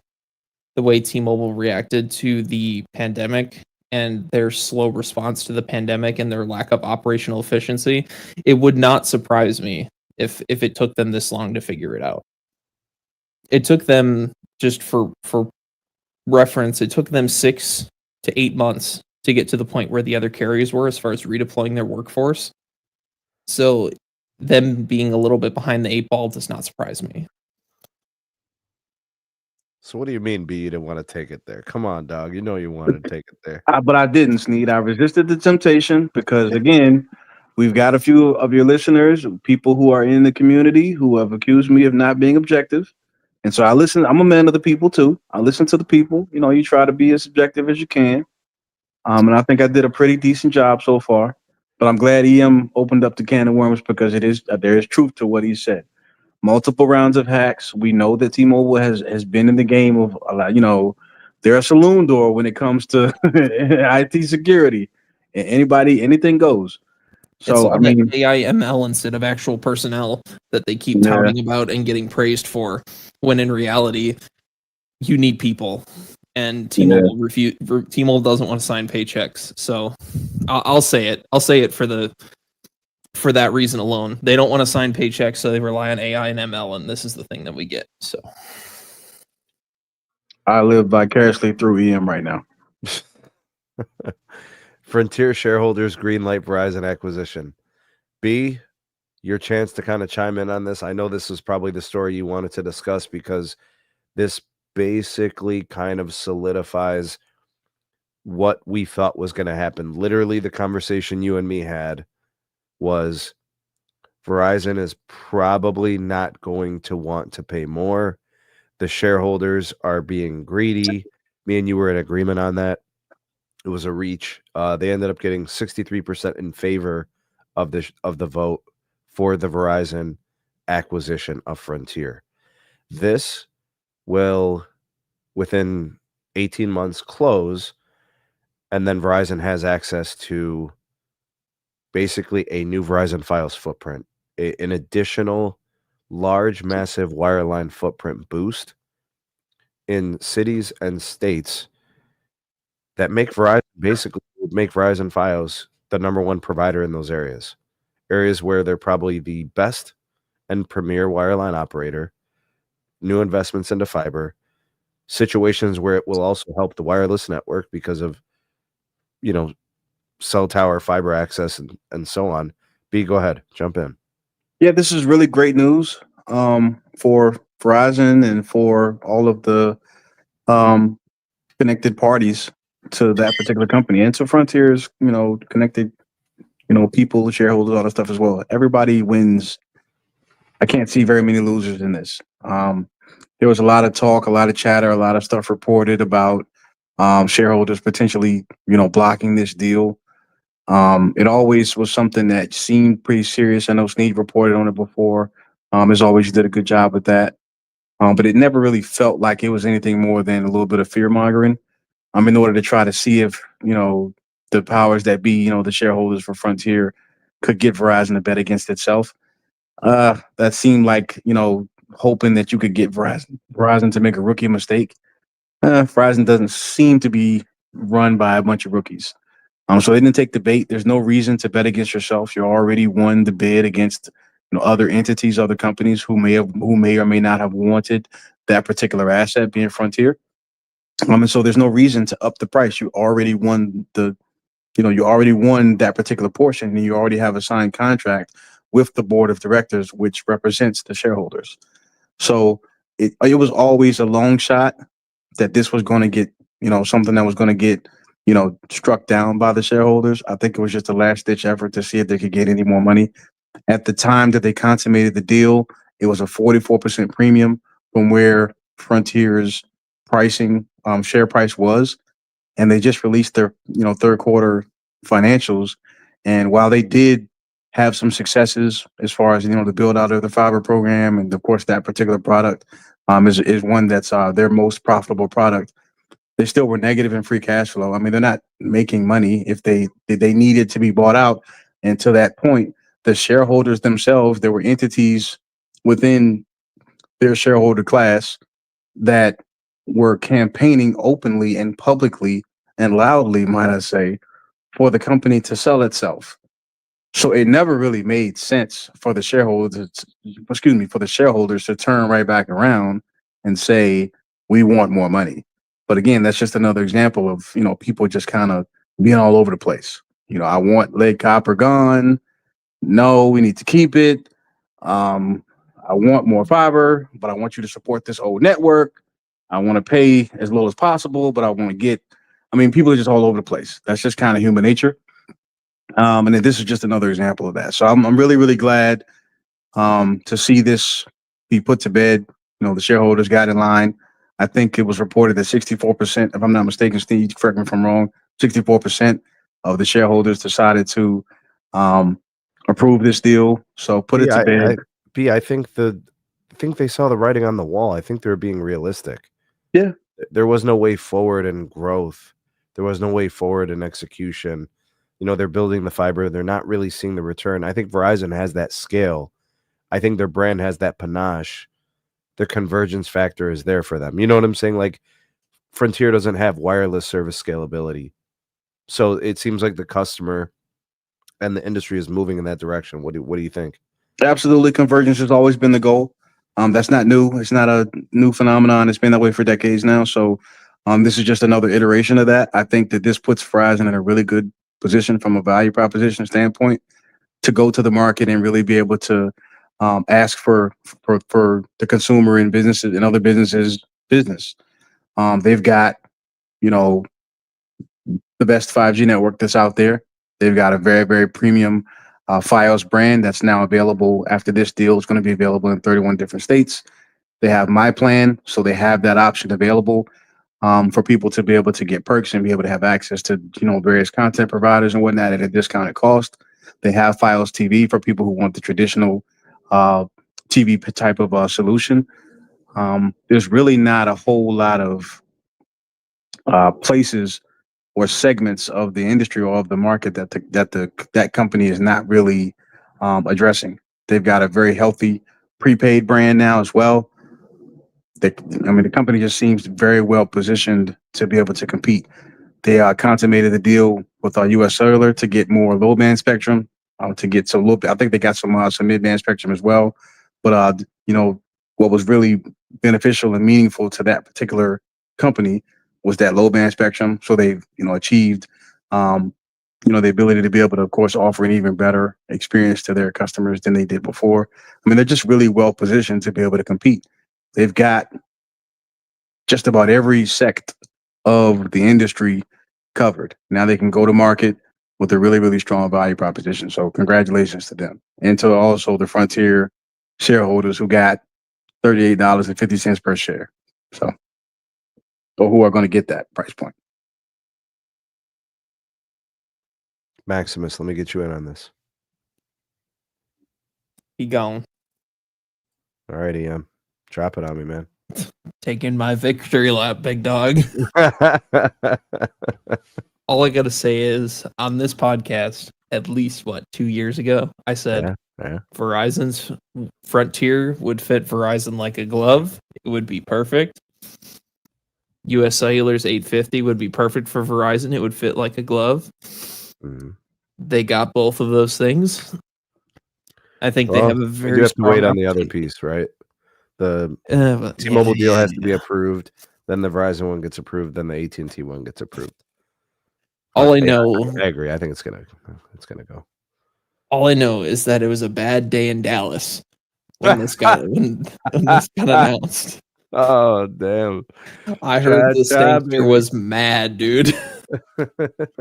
way T-Mobile reacted to the pandemic and their slow response to the pandemic and their lack of operational efficiency. It would not surprise me if it took them this long to figure it out. It took them, just for reference, it took them 6 to 8 months to get to the point where the other carriers were as far as redeploying their workforce. So them being a little bit behind the 8 ball does not surprise me. So what do you mean, B, you didn't want to take it there? Come on, dog. You know you wanted to take it there. But I didn't, Sneed. I resisted the temptation because, again, we've got a few of your listeners, people who are in the community who have accused me of not being objective. And so I listen. I'm a man of the people, too. I listen to the people. You try to be as objective as you can. And I think I did a pretty decent job so far. But I'm glad EM opened up the can of worms because there is truth to what he said. Multiple rounds of hacks. We know that T-Mobile has been in the game of a lot. They're a saloon door when it comes to IT security. Anything goes. So, I Like mean, AI ML instead of actual personnel that they keep yeah, touting about and getting praised for, when in reality, you need people. And T-Mobile T-Mobile doesn't want to sign paychecks. So I'll say it. I'll say it for that reason alone. They don't want to sign paychecks, so they rely on AI and ML, and this is the thing that we get. So I live vicariously through EM right now. Frontier shareholders greenlight Verizon acquisition. B, your chance to kind of chime in on this. I know this was probably the story you wanted to discuss because this basically kind of solidifies what we thought was going to happen. Literally, the conversation you and me had was Verizon is probably not going to want to pay more. The shareholders are being greedy. Me and you were in agreement on that. It was a reach. They ended up getting 63% in favor of the vote for the Verizon acquisition of Frontier. This will, within 18 months, close, and then Verizon has access to basically a new Verizon Fios footprint, an additional large, massive wireline footprint boost in cities and states that make Verizon Fios the number one provider in those areas where they're probably the best and premier wireline operator, new investments into fiber, situations where it will also help the wireless network because of, cell tower, fiber access, and so on. B, go ahead, jump in. Yeah, this is really great news for Verizon and for all of the um, connected parties to that particular company and to Frontier's, connected, people, shareholders, all that stuff as well. Everybody wins. I can't see very many losers in this. There was a lot of talk, a lot of chatter, a lot of stuff reported about shareholders potentially, blocking this deal. It always was something that seemed pretty serious. I know Sneed reported on it before. As always, you did a good job with that. But it never really felt like it was anything more than a little bit of fear mongering. In order to try to see if, the powers that be, the shareholders for Frontier could get Verizon to bet against itself. That seemed like, hoping that you could get Verizon to make a rookie mistake. Verizon doesn't seem to be run by a bunch of rookies. So they didn't take the bait. There's no reason to bet against yourself. You already won the bid against, other entities, other companies who may or may not have wanted that particular asset, being Frontier. And so there's no reason to up the price. You already won that particular portion, and you already have a signed contract with the board of directors, which represents the shareholders. So it was always a long shot that this was going to get, something that was going to get, struck down by the shareholders. I think it was just a last ditch effort to see if they could get any more money. At the time that they consummated the deal, it was a 44% premium from where Frontier's pricing, share price was. And they just released their, third quarter financials. And while they did have some successes as far as, the build out of the fiber program, and of course that particular product is one that's their most profitable product, they still were negative in free cash flow. They're not making money. If they needed to be bought out. And to that point, the shareholders themselves, there were entities within their shareholder class that were campaigning openly and publicly and loudly, might I say, for the company to sell itself. So it never really made sense for the shareholders, to turn right back around and say, we want more money. But again, that's just another example of, people just kind of being all over the place. I want lead copper gone. No, we need to keep it. I want more fiber, but I want you to support this old network. I want to pay as low as possible, but I want to get, people are just all over the place. That's just kind of human nature. And then this is just another example of that. So I'm really, really glad to see this be put to bed. The shareholders got in line. I think it was reported that 64%, if I'm not mistaken, Steve, correct me if I'm wrong, 64% of the shareholders decided to approve this deal. So put it to bed. I think they saw the writing on the wall. I think they were being realistic. Yeah. There was no way forward in growth. There was no way forward in execution. They're building the fiber. They're not really seeing the return. I think Verizon has that scale. I think their brand has that panache. Their convergence factor is there for them. You know what I'm saying? Like Frontier doesn't have wireless service scalability. So it seems like the customer and the industry is moving in that direction. What do you think? Absolutely, convergence has always been the goal. That's not new. It's not a new phenomenon. It's been that way for decades now. So this is just another iteration of that. I think that this puts Verizon in a really good position from a value proposition standpoint to go to the market and really be able to ask for the consumer and businesses and other businesses business. They've got, you know, the best 5G network that's out there. They've got a very, very premium Fios brand that's now available after this deal. It's going to be available in 31 different states. They have My Plan, so they have that option available for people to be able to get perks and be able to have access to, various content providers and whatnot at a discounted cost. They have Fios TV for people who want the traditional TV type of solution. There's really not a whole lot of places or segments of the industry or of the market that company is not really addressing. They've got a very healthy prepaid brand now as well. The company just seems very well positioned to be able to compete. They consummated the deal with U.S. Cellular to get more low band spectrum, to get some low. I think they got some mid band spectrum as well. But what was really beneficial and meaningful to that particular company was that low band spectrum. So they've achieved the ability to be able to, of course, offer an even better experience to their customers than they did before. They're just really well positioned to be able to compete. They've got just about every sect of the industry covered. Now they can go to market with a really, really strong value proposition. So congratulations to them. And to also the Frontier shareholders who got $38.50 per share. So, or who are going to get that price point. Maximus, let me get you in on this. He gone. All right, EM. Drop it on me, man. Taking my victory lap, big dog. All I gotta say is, on this podcast, at least 2 years ago, I said Verizon's Frontier would fit Verizon like a glove. It would be perfect. US Cellular's 850 would be perfect for Verizon. It would fit like a glove. Mm-hmm. They got both of those things. I think they have a very. You have to wait on the other piece, right? The T-Mobile deal has to be approved. Then the Verizon one gets approved. Then the AT&T one gets approved. All I know, I agree. I think it's gonna go. All I know is that it was a bad day in Dallas when this got announced. Oh damn! I heard the Stanger was mad, dude.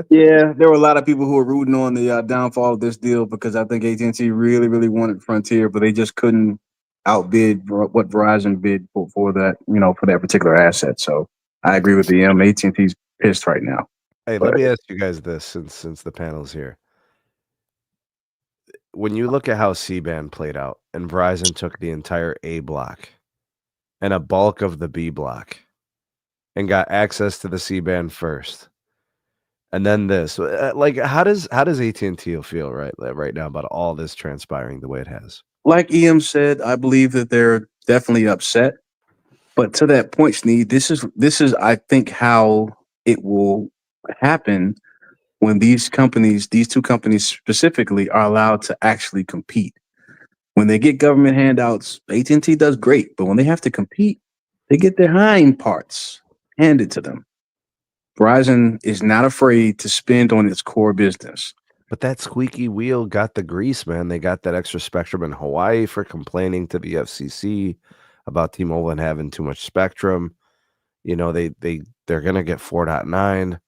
Yeah, there were a lot of people who were rooting on the downfall of this deal because I think AT&T really, really wanted Frontier, but they just couldn't outbid what Verizon bid for that, for that particular asset. So I agree with the AT&T's pissed right now. Hey, let me ask you guys this, since the panel's here. When you look at how C-band played out, and Verizon took the entire A block and a bulk of the B block and got access to the C-band first, and then this, like, how does AT&T feel right now about all this transpiring the way it has? Like EM said, I believe that they're definitely upset. But to that point, Sneed, this is I think how it will happen when these two companies specifically, are allowed to actually compete. When they get government handouts, AT&T does great, but when they have to compete, they get their hind parts handed to them. Verizon is not afraid to spend on its core business. But that squeaky wheel got the grease, man. They got that extra spectrum in Hawaii for complaining to the FCC about T-Mobile and having too much spectrum. They're gonna get 4.9.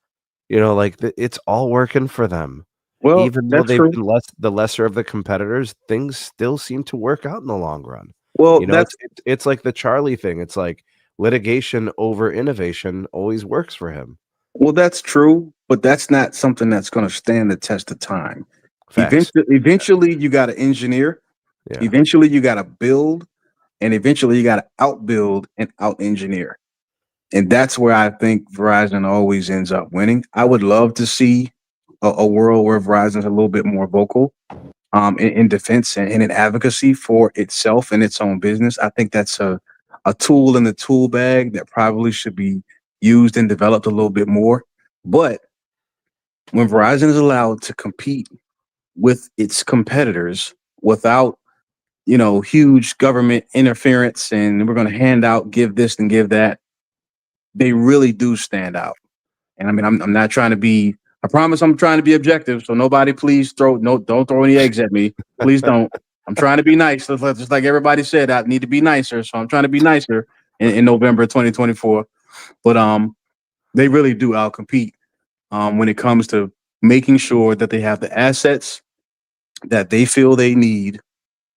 It's all working for them. Well, even though they've been the lesser of the competitors, things still seem to work out in the long run. Well, it's like the Charlie thing. It's like litigation over innovation always works for him. Well, that's true, but that's not something that's going to stand the test of time. Eventually, you got to engineer. Yeah. Eventually, you got to build, and eventually, you got to outbuild and out-engineer. And that's where I think Verizon always ends up winning. I would love to see a world where Verizon's a little bit more vocal in defense and in advocacy for itself and its own business. I think that's a tool in the tool bag that probably should be used and developed a little bit more. But when Verizon is allowed to compete with its competitors without, huge government interference and we're going to hand out, give this and give that, they really do stand out. And I mean, I'm not trying to be. I promise I'm trying to be objective. So nobody, please don't throw any eggs at me. Please don't. I'm trying to be nice. Just like everybody said, I need to be nicer. So I'm trying to be nicer in November 2024. But they really do outcompete when it comes to making sure that they have the assets that they feel they need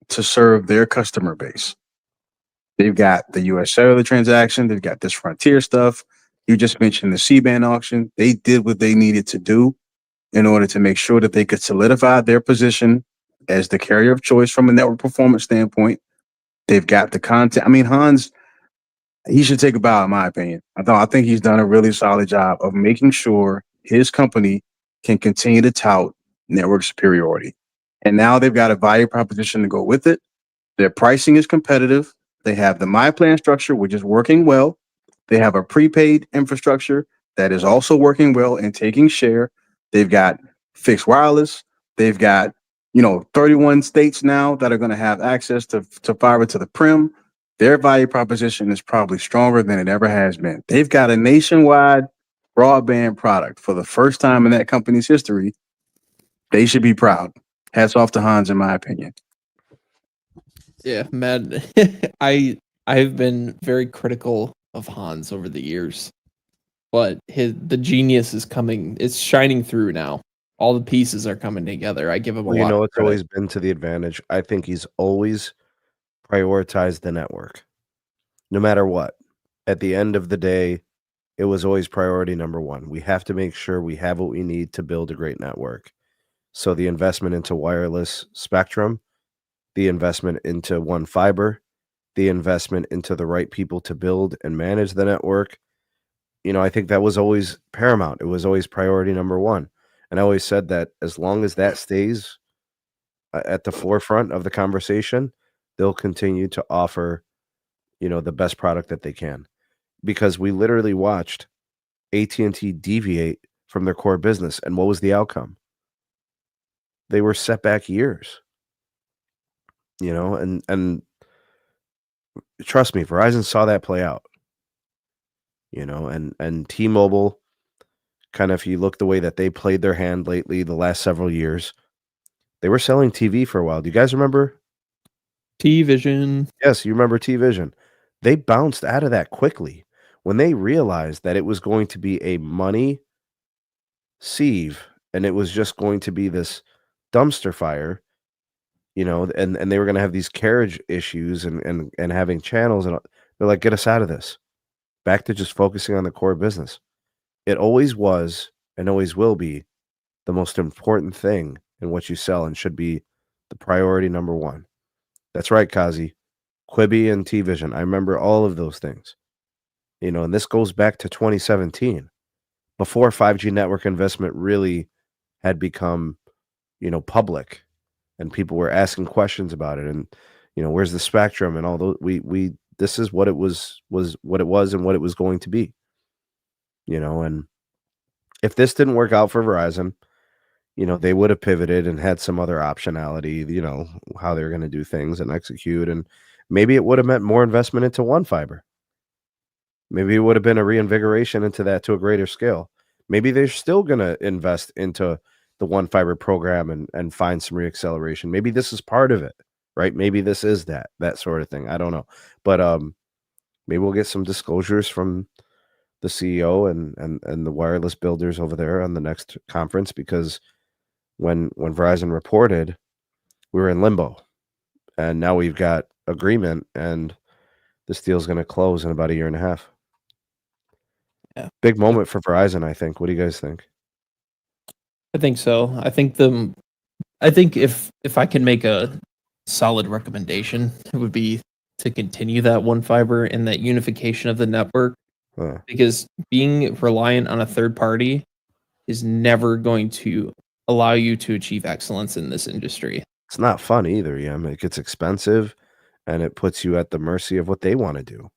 to serve their customer base. They've got the U.S. Cellular transaction. They've got this Frontier stuff. You just mentioned the C-band auction. They did what they needed to do in order to make sure that they could solidify their position as the carrier of choice from a network performance standpoint. They've got the content. I mean, Hans, he should take a bow, in my opinion. I think he's done a really solid job of making sure his company can continue to tout network superiority. And now they've got a value proposition to go with it. Their pricing is competitive. They have the My Plan structure, which is working well. They have a prepaid infrastructure that is also working well and taking share. They've got fixed wireless. They've got, 31 states now that are going to have access to fiber to the prim. Their value proposition is probably stronger than it ever has been. They've got a nationwide broadband product for the first time in that company's history. They should be proud. Hats off to Hans, in my opinion. Yeah, Matt, I've been very critical of Hans over the years, but the genius is coming. It's shining through now. All the pieces are coming together. I give him a lot of It's credit. always been to the advantage. I think he's always prioritized the network, no matter what. At the end of the day, it was always priority number one. We have to make sure we have what we need to build a great network. So the investment into wireless spectrum, the investment into one fiber, the investment into the right people to build and manage the network, I think that was always paramount. It was always priority number one. And I always said that as long as that stays at the forefront of the conversation, they'll continue to offer, the best product that they can. Because we literally watched AT&T deviate from their core business. And what was the outcome? They were set back years. And trust me, Verizon saw that play out. And T-Mobile, kind of, if you look the way that they played their hand lately, the last several years, they were selling TV for a while. Do you guys remember? T-Vision. Yes, you remember T-Vision. They bounced out of that quickly when they realized that it was going to be a money sieve and it was just going to be this dumpster fire, and they were going to have these carriage issues and having channels, and they're like, get us out of this. Back to just focusing on the core business. It always was and always will be the most important thing in what you sell and should be the priority number one. That's right, Kazi. Quibi and T-Vision. I remember all of those things. And this goes back to 2017, before 5G network investment really had become, public, and people were asking questions about it. And, where's the spectrum and all those? This is what it was what it was and what it was going to be. And if this didn't work out for Verizon, they would have pivoted and had some other optionality, how they were going to do things and execute. And maybe it would have meant more investment into one fiber. Maybe it would have been a reinvigoration into that to a greater scale. Maybe they're still going to invest into the one fiber program and find some reacceleration. Maybe this is part of it, right? Maybe this is that sort of thing. I don't know. But maybe we'll get some disclosures from the CEO and the wireless builders over there on the next conference, because when Verizon reported, we were in limbo, and now we've got agreement, and this deal's going to close in about a year and a half. Yeah. Big moment for Verizon, I think. What do you guys think? I think so. I think if I can make a solid recommendation, it would be to continue that one fiber and that unification of the network. Because being reliant on a third party is never going to allow you to achieve excellence in this industry. It's not fun either, yeah. It gets expensive, and it puts you at the mercy of what they want to do.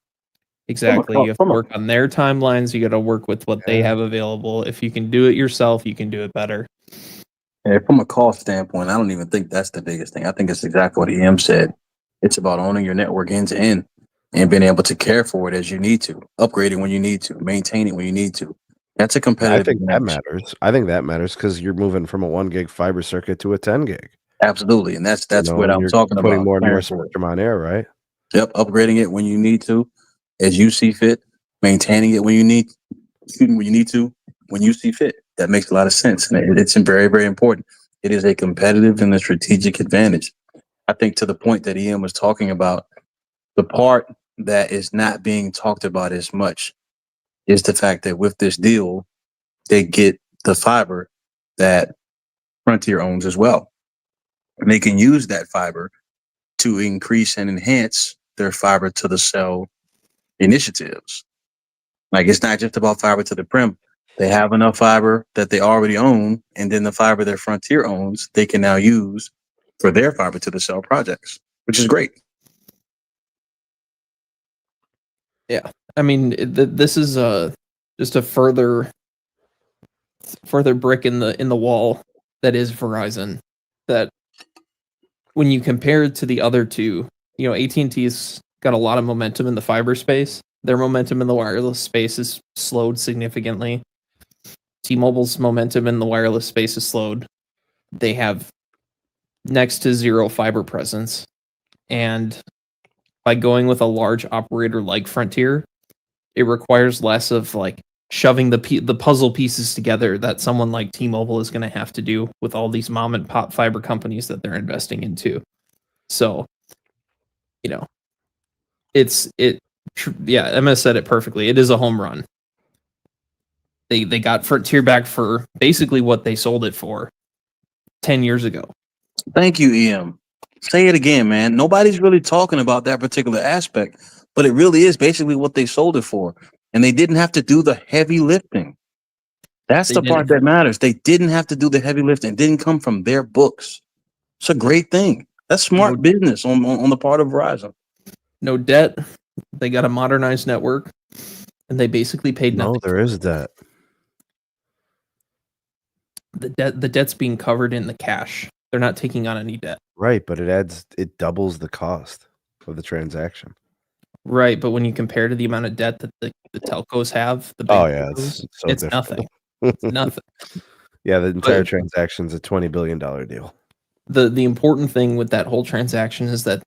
Exactly. You have to work on their timelines. You got to work with what they have available. If you can do it yourself, you can do it better. And from a cost standpoint, I don't even think that's the biggest thing. I think it's exactly what EM said. It's about owning your network end to end and being able to care for it as you need to, upgrade it when you need to, maintain it when you need to. That's a competitive I think that advantage. matters. I think that matters because you're moving from a 1 gig fiber circuit to a 10 gig. Absolutely. And that's what I'm You're talking putting about. more and more caring for it. spectrum on air, right? Yep, upgrading it when you need to, as you see fit, maintaining it when you need, when you need to, when you see fit. That makes a lot of sense, and it's very, very important. It is a competitive and a strategic advantage. I think to the point that Ian was talking about, the part that is not being talked about as much is the fact that with this deal, they get the fiber that Frontier owns as well, and they can use that fiber to increase and enhance their fiber to the cell initiatives. Like, it's not just about fiber to the prim. They have enough fiber that they already own, and then the fiber that Frontier owns, they can now use for their fiber to the cell projects, which is great. Yeah, I mean, this is just a further brick in the wall that is Verizon. That when you compare it to the other two, you know, AT&T's got a lot of momentum in the fiber space. Their momentum in the wireless space is slowed significantly. T-Mobile's momentum in the wireless space is slowed. They have next to zero fiber presence, and by going with a large operator like Frontier, it requires less of like shoving the puzzle pieces together that someone like T-Mobile is going to have to do with all these mom and pop fiber companies that they're investing into. So, you know, MS said it perfectly. It is a home run. They got Frontier back for basically what they sold it for 10 years ago. Thank you, EM. Say it again, man. Nobody's really talking about that particular aspect, but it really is basically what they sold it for. And they didn't have to do the heavy lifting. That's the part that matters. They didn't have to do the heavy lifting. It didn't come from their books. It's a great thing. That's smart business on the part of Verizon. No debt. They got a modernized network, and they basically paid nothing. No, there is debt. The debt's being covered in the cash. They're not taking on any debt. Right, but it doubles the cost of the transaction. Right, but when you compare to the amount of debt that the telcos have, the big telcos, it's nothing. It's nothing. Yeah, the entire transaction's a $20 billion deal. The important thing with that whole transaction is that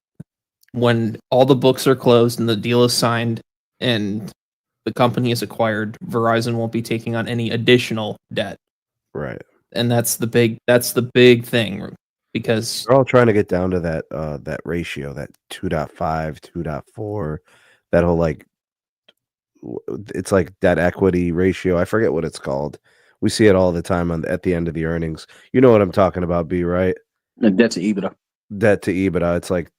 when all the books are closed and the deal is signed and the company is acquired, Verizon won't be taking on any additional debt. Right. And that's the big thing, because they're all trying to get down to that ratio, that 2.5, 2.4, that whole it's like that equity ratio. I forget what it's called. We see it all the time at the end of the earnings. You know what I'm talking about, B, right? The debt to EBITDA. Debt to EBITDA. It's like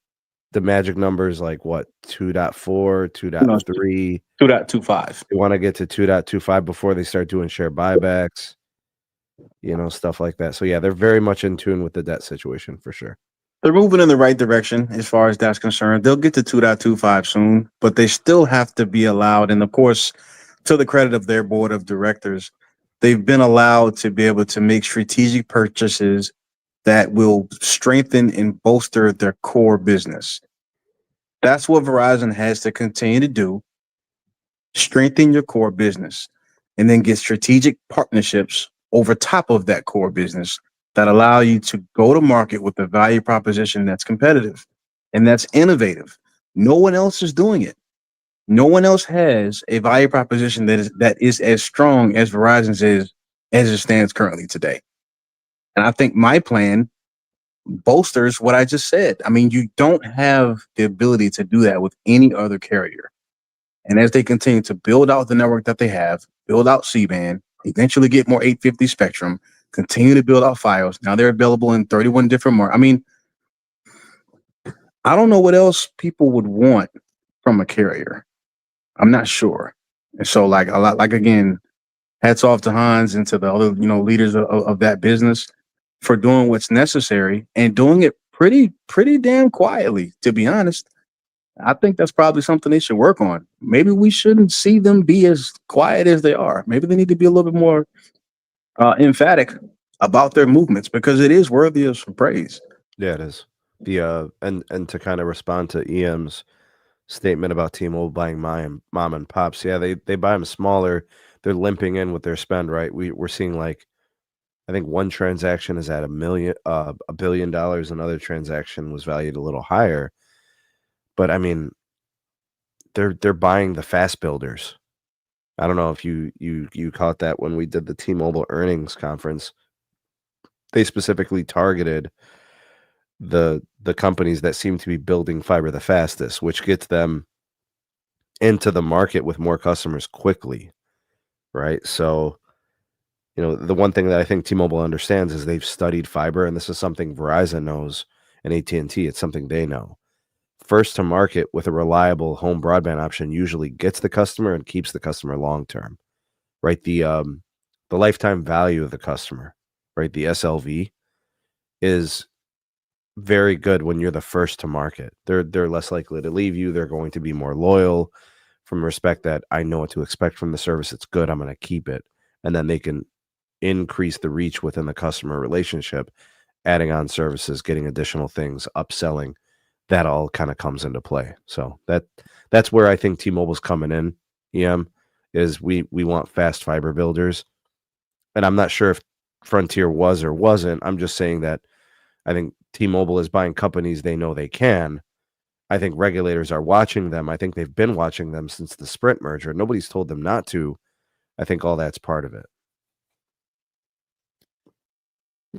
the magic number is like what, 2.4, 2.3, 2.25. They want to get to 2.25 before they start doing share buybacks. You know, stuff like that. So yeah, they're very much in tune with the debt situation for sure. They're moving in the right direction as far as that's concerned. They'll get to 2.25 soon, but they still have to be allowed. And of course, to the credit of their board of directors, they've been allowed to be able to make strategic purchases that will strengthen and bolster their core business. That's what Verizon has to continue to do. Strengthen your core business and then get strategic partnerships over top of that core business that allow you to go to market with a value proposition that's competitive and that's innovative. No one else is doing it. No one else has a value proposition that is as strong as Verizon's is as it stands currently today. And I think my plan bolsters what I just said. I mean, you don't have the ability to do that with any other carrier. And as they continue to build out the network that they have, build out C-band, eventually get more 850 spectrum, continue to build out Fios. Now they're available in 31 different markets. I mean, I don't know what else people would want from a carrier. I'm not sure. And so again, Hats off to Hans and to the other, leaders of that business for doing what's necessary and doing it pretty damn quietly, to be honest. I think that's probably something they should work on. Maybe we shouldn't see them be as quiet as they are. Maybe they need to be a little bit more emphatic about their movements because it is worthy of some praise. Yeah, it is. The and to kind of respond to EM's statement about T-Mobile buying mom and pops. Yeah, they buy them smaller. They're limping in with their spend, right? We're seeing like I think one transaction is at $1 billion. Another transaction was valued a little higher. But I mean, they're buying the fast builders. I don't know if you caught that when we did the T-Mobile earnings conference. They specifically targeted the companies that seem to be building fiber the fastest, which gets them into the market with more customers quickly, right? So, the one thing that I think T-Mobile understands is they've studied fiber, and this is something Verizon knows, and AT&T, it's something they know. First to market with a reliable home broadband option usually gets the customer and keeps the customer long term, right? The lifetime value of the customer, right? The SLV is very good when you're the first to market. They're less likely to leave you. They're going to be more loyal from respect that I know what to expect from the service. It's good. I'm going to keep it. And then they can increase the reach within the customer relationship, adding on services, getting additional things, upselling. That all kind of comes into play. So that's where I think T-Mobile's coming in. EM is we want fast fiber builders. And I'm not sure if Frontier was or wasn't. I'm just saying that I think T-Mobile is buying companies they know they can. I think regulators are watching them. I think they've been watching them since the Sprint merger. Nobody's told them not to. I think all that's part of it.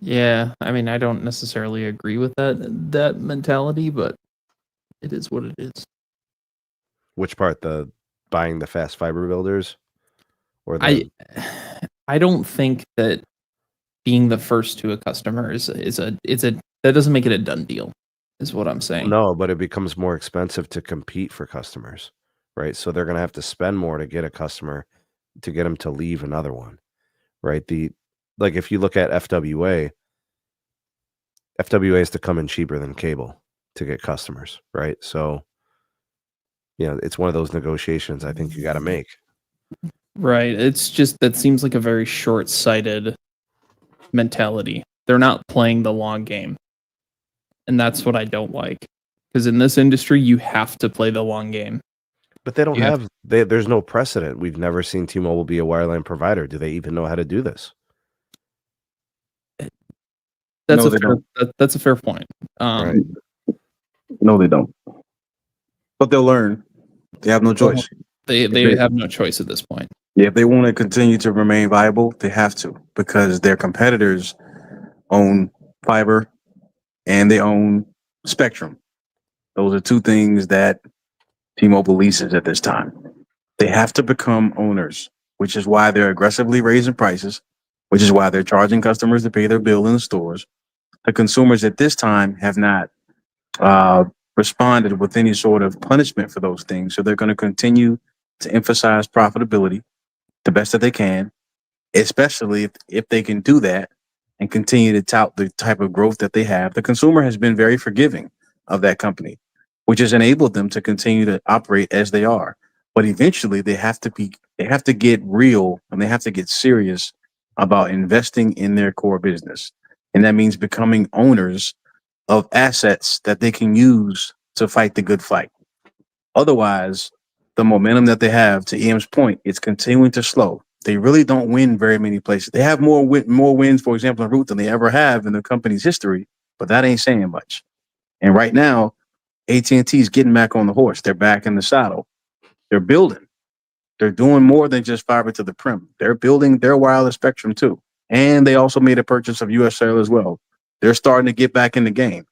Yeah, I mean, I don't necessarily agree with that mentality, but it is what it is. Which part? The buying the fast fiber builders, or the? I don't think that being the first to a customer is a that doesn't make it a done deal, is what I'm saying. No, but it becomes more expensive to compete for customers, right? So they're going to have to spend more to get a customer to get them to leave another one, right? Like if you look at FWA is to come in cheaper than cable to get customers, right? So, it's one of those negotiations I think you got to make. Right. It's just that seems like a very short-sighted mentality. They're not playing the long game. And that's what I don't like. Because in this industry, you have to play the long game. But they don't there's no precedent. We've never seen T-Mobile be a wireline provider. Do they even know how to do this? That's a fair point. Right. No, they don't. But they'll learn. They have no choice. They have no choice at this point. Yeah, if they want to continue to remain viable, they have to, because their competitors own fiber and they own spectrum. Those are two things that T-Mobile leases at this time. They have to become owners, which is why they're aggressively raising prices, which is why they're charging customers to pay their bill in the stores. The consumers at this time have not responded with any sort of punishment for those things. So they're going to continue to emphasize profitability the best that they can, especially if they can do that and continue to tout the type of growth that they have. The consumer has been very forgiving of that company, which has enabled them to continue to operate as they are. But eventually they have to get real, and they have to get serious about investing in their core business. And that means becoming owners of assets that they can use to fight the good fight. Otherwise, the momentum that they have, to Ian's point, it's continuing to slow. They really don't win very many places. They have more wins, for example, in Root than they ever have in the company's history, but that ain't saying much. And right now, AT&T is getting back on the horse. They're back in the saddle. They're building. They're doing more than just fiber to the prim. They're building their wireless spectrum too. And they also made a purchase of US Cellular as well. They're starting to get back in the game.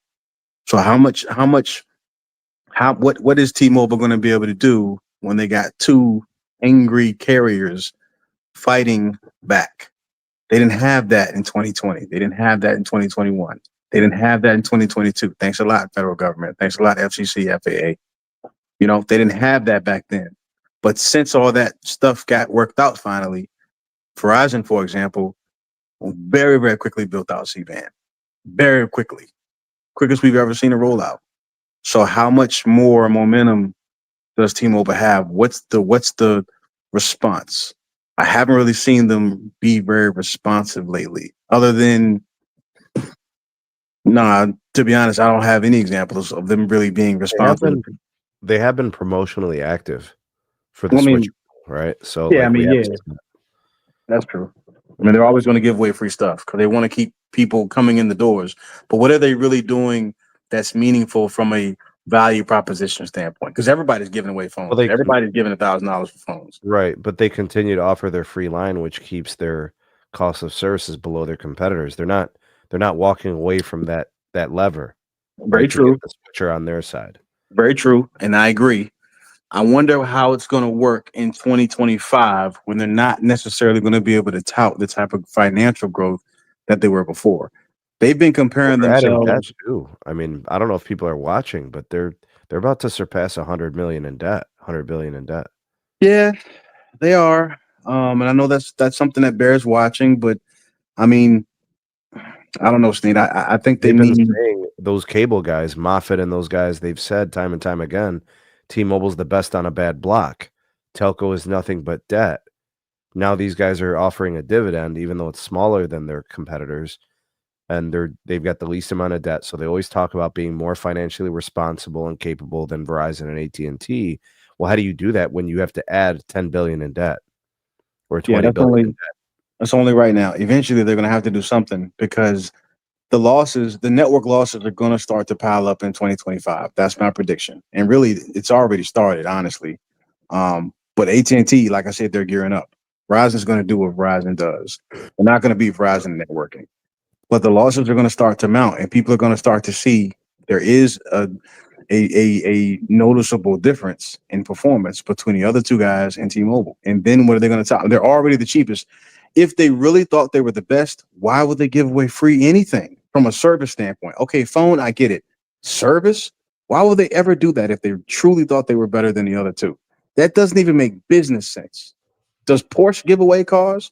So what is T-Mobile going to be able to do when they got two angry carriers fighting back? They didn't have that in 2020. They didn't have that in 2021. They didn't have that in 2022. Thanks a lot, federal government. Thanks a lot, FCC, FAA. They didn't have that back then. But since all that stuff got worked out finally, Verizon, for example, very, very quickly built out C-band. Very quickly. Quickest we've ever seen a rollout. So how much more momentum does T-Mobile have? What's the response? I haven't really seen them be very responsive lately. Other than, nah, to be honest, I don't have any examples of them really being responsive. They have been promotionally active for the Well, I mean, switch, right? So yeah, I like we mean, have yeah, that's true. I mean, they're always going to give away free stuff because they want to keep people coming in the doors. But what are they really doing that's meaningful from a value proposition standpoint? Because everybody's giving away well phones. they Everybody's giving $1,000 for phones. right, but they continue to offer their free line, which keeps their cost of services below their competitors. They're not walking away from that lever, Very right, to get true. the switcher on their side. Very true. And I agree. I wonder how it's going to work in 2025 when they're not necessarily going to be able to tout the type of financial growth that they were before. They've been Well, comparing they're adding debt themselves. too. I mean, I don't know if people are watching, but they're about to surpass 100 million in debt, 100 billion in debt. Yeah, they are. And I know that's something that bears watching, but I mean, I don't know, Sneed. I think they They've been need. saying those cable guys, Moffett and those guys, they've said time and time again, T-Mobile's the best on a bad block. Telco is nothing but debt. Now these guys are offering a dividend, even though it's smaller than their competitors, and they've got the least amount of debt. So they always talk about being more financially responsible and capable than Verizon and AT&T. Well, how do you do that when you have to add 10 billion in debt or Yeah, 20 billion in debt? that's only right now. Eventually, they're going to have to do something because the network losses are going to start to pile up in 2025. That's my prediction. And really, it's already started, honestly. But AT&T, like I said, they're gearing up. Verizon's going to do what Verizon does. They're not going to be Verizon networking. But the losses are going to start to mount, and people are going to start to see there is a noticeable difference in performance between the other two guys and T-Mobile. And then what are they going to top? They're already the cheapest. If they really thought they were the best, why would they give away free anything from a service standpoint? Okay, phone, I get it. Service? Why would they ever do that if they truly thought they were better than the other two? That doesn't even make business sense. Does Porsche give away cars?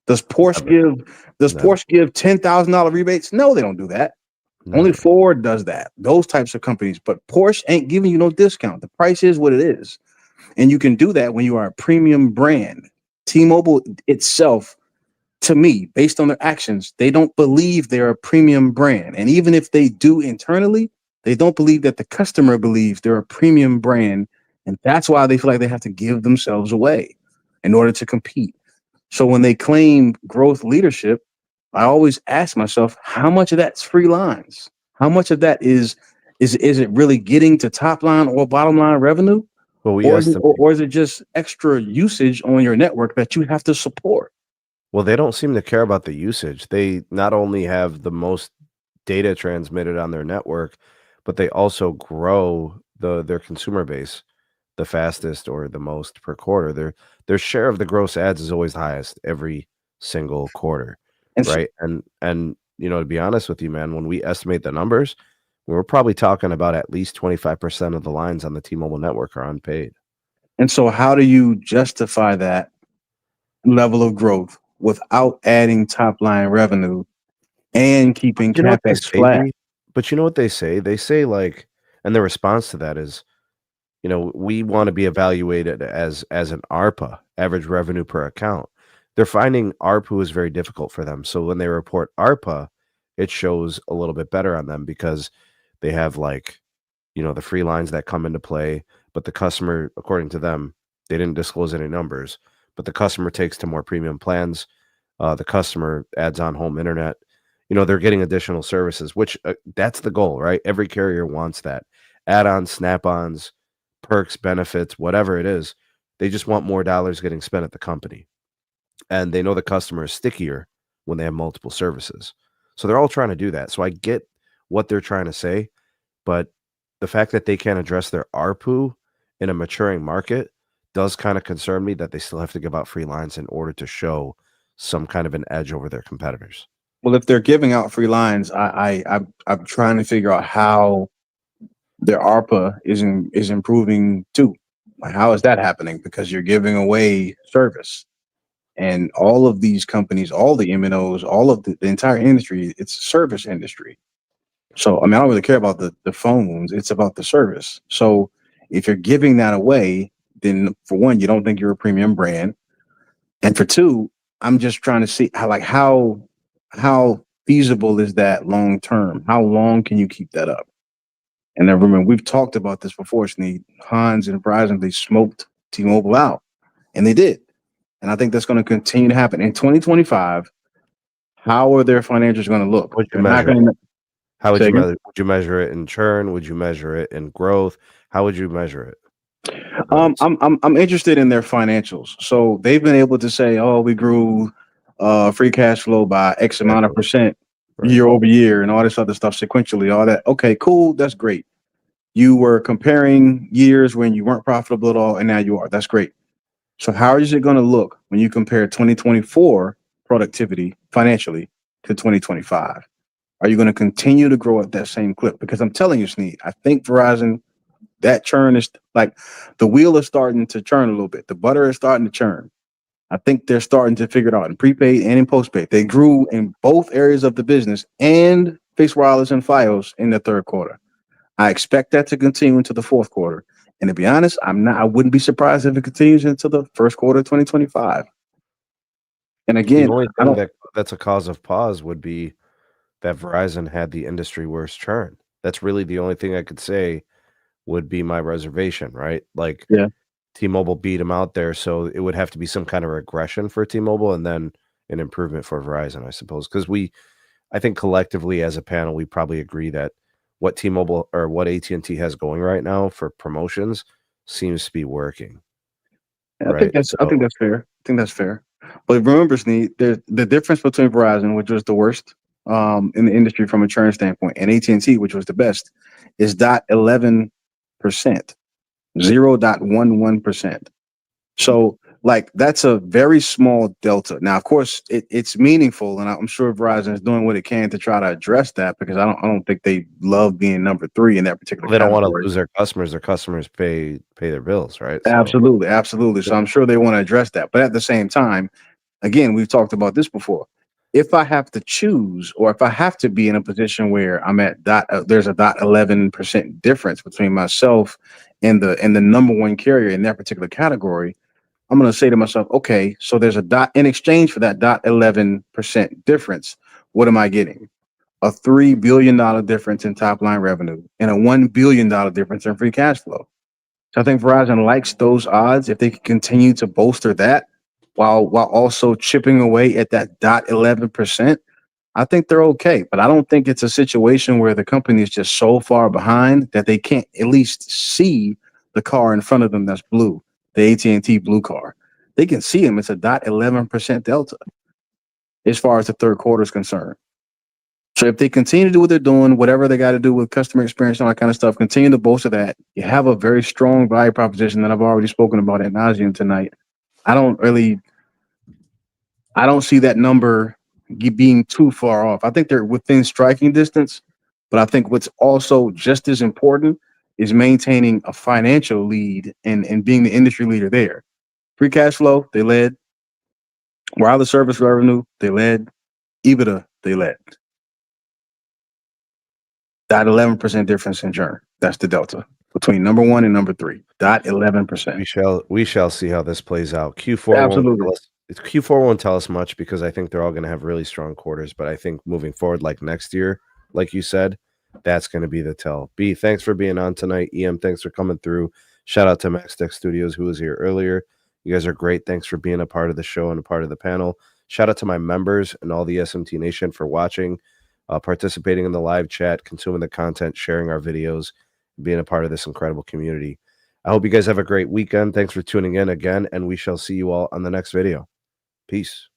Does Porsche Never, never, give $10,000 rebates? No, they don't do that. Only never. Ford does that. Those types of companies, but Porsche ain't giving you no discount. The price is what it is, and you can do that when you are a premium brand. T-Mobile itself, to me, based on their actions, they don't believe they're a premium brand, and even if they do internally, they don't believe that the customer believes they're a premium brand, and that's why they feel like they have to give themselves away in order to compete. So when they claim growth leadership, I always ask myself, how much of that's free lines? How much of that is it really getting to top line or bottom line revenue? Well, we Or is it, estimate. or is it just extra usage on your network that you have to support? Well, they don't seem to care about the usage. They not only have the most data transmitted on their network, but they also grow their consumer base the fastest or the most per quarter. Their share of the gross ads is always highest every single quarter, And right? And to be honest with you, man, when we estimate the numbers, we're probably talking about at least 25% of the lines on the T-Mobile network are unpaid. and so how do you justify that level of growth without adding top line revenue and keeping You know what they capex say? flat? But you know what they say? They say like, and the response to that is, we want to be evaluated as an ARPA, average revenue per account. They're finding ARPU is very difficult for them. So when they report ARPA, it shows a little bit better on them because they have like, the free lines that come into play, but the customer, according to them, they didn't disclose any numbers, but the customer takes to more premium plans. The customer adds on home internet. They're getting additional services, which that's the goal, right? Every carrier wants that. Add-ons, snap-ons, perks, benefits, whatever it is. They just want more dollars getting spent at the company. And they know the customer is stickier when they have multiple services. So they're all trying to do that. So I get what they're trying to say, but the fact that they can't address their ARPU in a maturing market does kind of concern me that they still have to give out free lines in order to show some kind of an edge over their competitors. Well, if they're giving out free lines, I'm trying to figure out how their ARPA is improving too. Like, how is that happening? Because you're giving away service. And all of these companies, all the MNOs, all of the entire industry, it's a service industry. So, I mean, I don't really care about the phones. It's about the service. So if you're giving that away, then for one, you don't think you're a premium brand. And for two, I'm just trying to see how feasible is that long term? How long can you keep that up? And then remember, we've talked about this before, Sneed. Hans and Verizon, they smoked T-Mobile out. And they did. And I think that's going to continue to happen. In 2025, how are their financials going to look? Would you They're not measure it? going to How would say you again? measure? Would you measure it in churn? Would you measure it in growth? How would you measure it? I'm interested in their financials. So they've been able to say, oh, we grew free cash flow by X amount of percent Right. year over year and all this other stuff sequentially, all that. Okay, cool. That's great. You were comparing years when you weren't profitable at all, and now you are. That's great. So how is it going to look when you compare 2024 productivity financially to 2025? Are you going to continue to grow at that same clip? Because I'm telling you, Sneed, I think Verizon, that churn is like the wheel is starting to churn a little bit. The butter is starting to churn. I think they're starting to figure it out in prepaid and in postpaid. They grew in both areas of the business and fixed wireless and Fios in the third quarter. I expect that to continue into the fourth quarter. And to be honest, I wouldn't be surprised if it continues into the first quarter of 2025. And The again, only I thing don't that's a cause of pause would be that Verizon had the industry worst churn. That's really the only thing I could say would be my reservation, right? Like yeah. T-Mobile beat them out there, so it would have to be some kind of regression for T-Mobile and then an improvement for Verizon, I suppose. Because I think collectively as a panel, we probably agree that what T-Mobile or what AT&T has going right now for promotions seems to be working, I right? think that's fair. I think that's fair. But remember, Sneed, the difference between Verizon, which was the worst in the industry from a churn standpoint, and AT&T, which was the best, is 0.11%, 0.11%. So, like, that's a very small delta. Now, of course, it's meaningful, and I'm sure Verizon is doing what it can to try to address that because I don't think they love being number three in that particular They don't want to category. lose their customers. Their customers pay their bills, right? So Absolutely, absolutely. So I'm sure they want to address that. But at the same time, again, we've talked about this before. If I have to choose, or if I have to be in a position where I'm at there's a 0.11% difference between myself and the number one carrier in that particular category, I'm going to say to myself, okay, so there's a dot in exchange for that 0.11% difference. What am I getting? A $3 billion difference in top line revenue and a $1 billion difference in free cash flow. So I think Verizon likes those odds if they can continue to bolster that while also chipping away at that 0.11%. I think they're okay, but I don't think it's a situation where the company is just so far behind that they can't at least see the car in front of them that's blue, the AT&T blue car. They can see them. It's a 0.11% delta as far as the third quarter is concerned. So if they continue to do what they're doing, whatever they got to do with customer experience and all that kind of stuff, continue to bolster that, you have a very strong value proposition that I've already spoken about ad nauseum tonight. I don't see that number being too far off. I think they're within striking distance, but I think what's also just as important is maintaining a financial lead and being the industry leader there. Free cash flow, they led. Wireless service revenue, they led. EBITDA, they led. That 11% difference in churn. That's the delta between number one and number three. 0.11%. we shall see how this plays out. Absolutely. Q4 won't tell us much because I think they're all going to have really strong quarters. But I think moving forward, like next year, like you said, that's going to be the tell. B, thanks for being on tonight. EM, thanks for coming through. Shout out to Max Tech Studios, who was here earlier. You guys are great. Thanks for being a part of the show and a part of the panel. Shout out to my members and all the SMT Nation for watching, participating in the live chat, consuming the content, sharing our videos, being a part of this incredible community. I hope you guys have a great weekend. Thanks for tuning in again, and we shall see you all on the next video. Peace.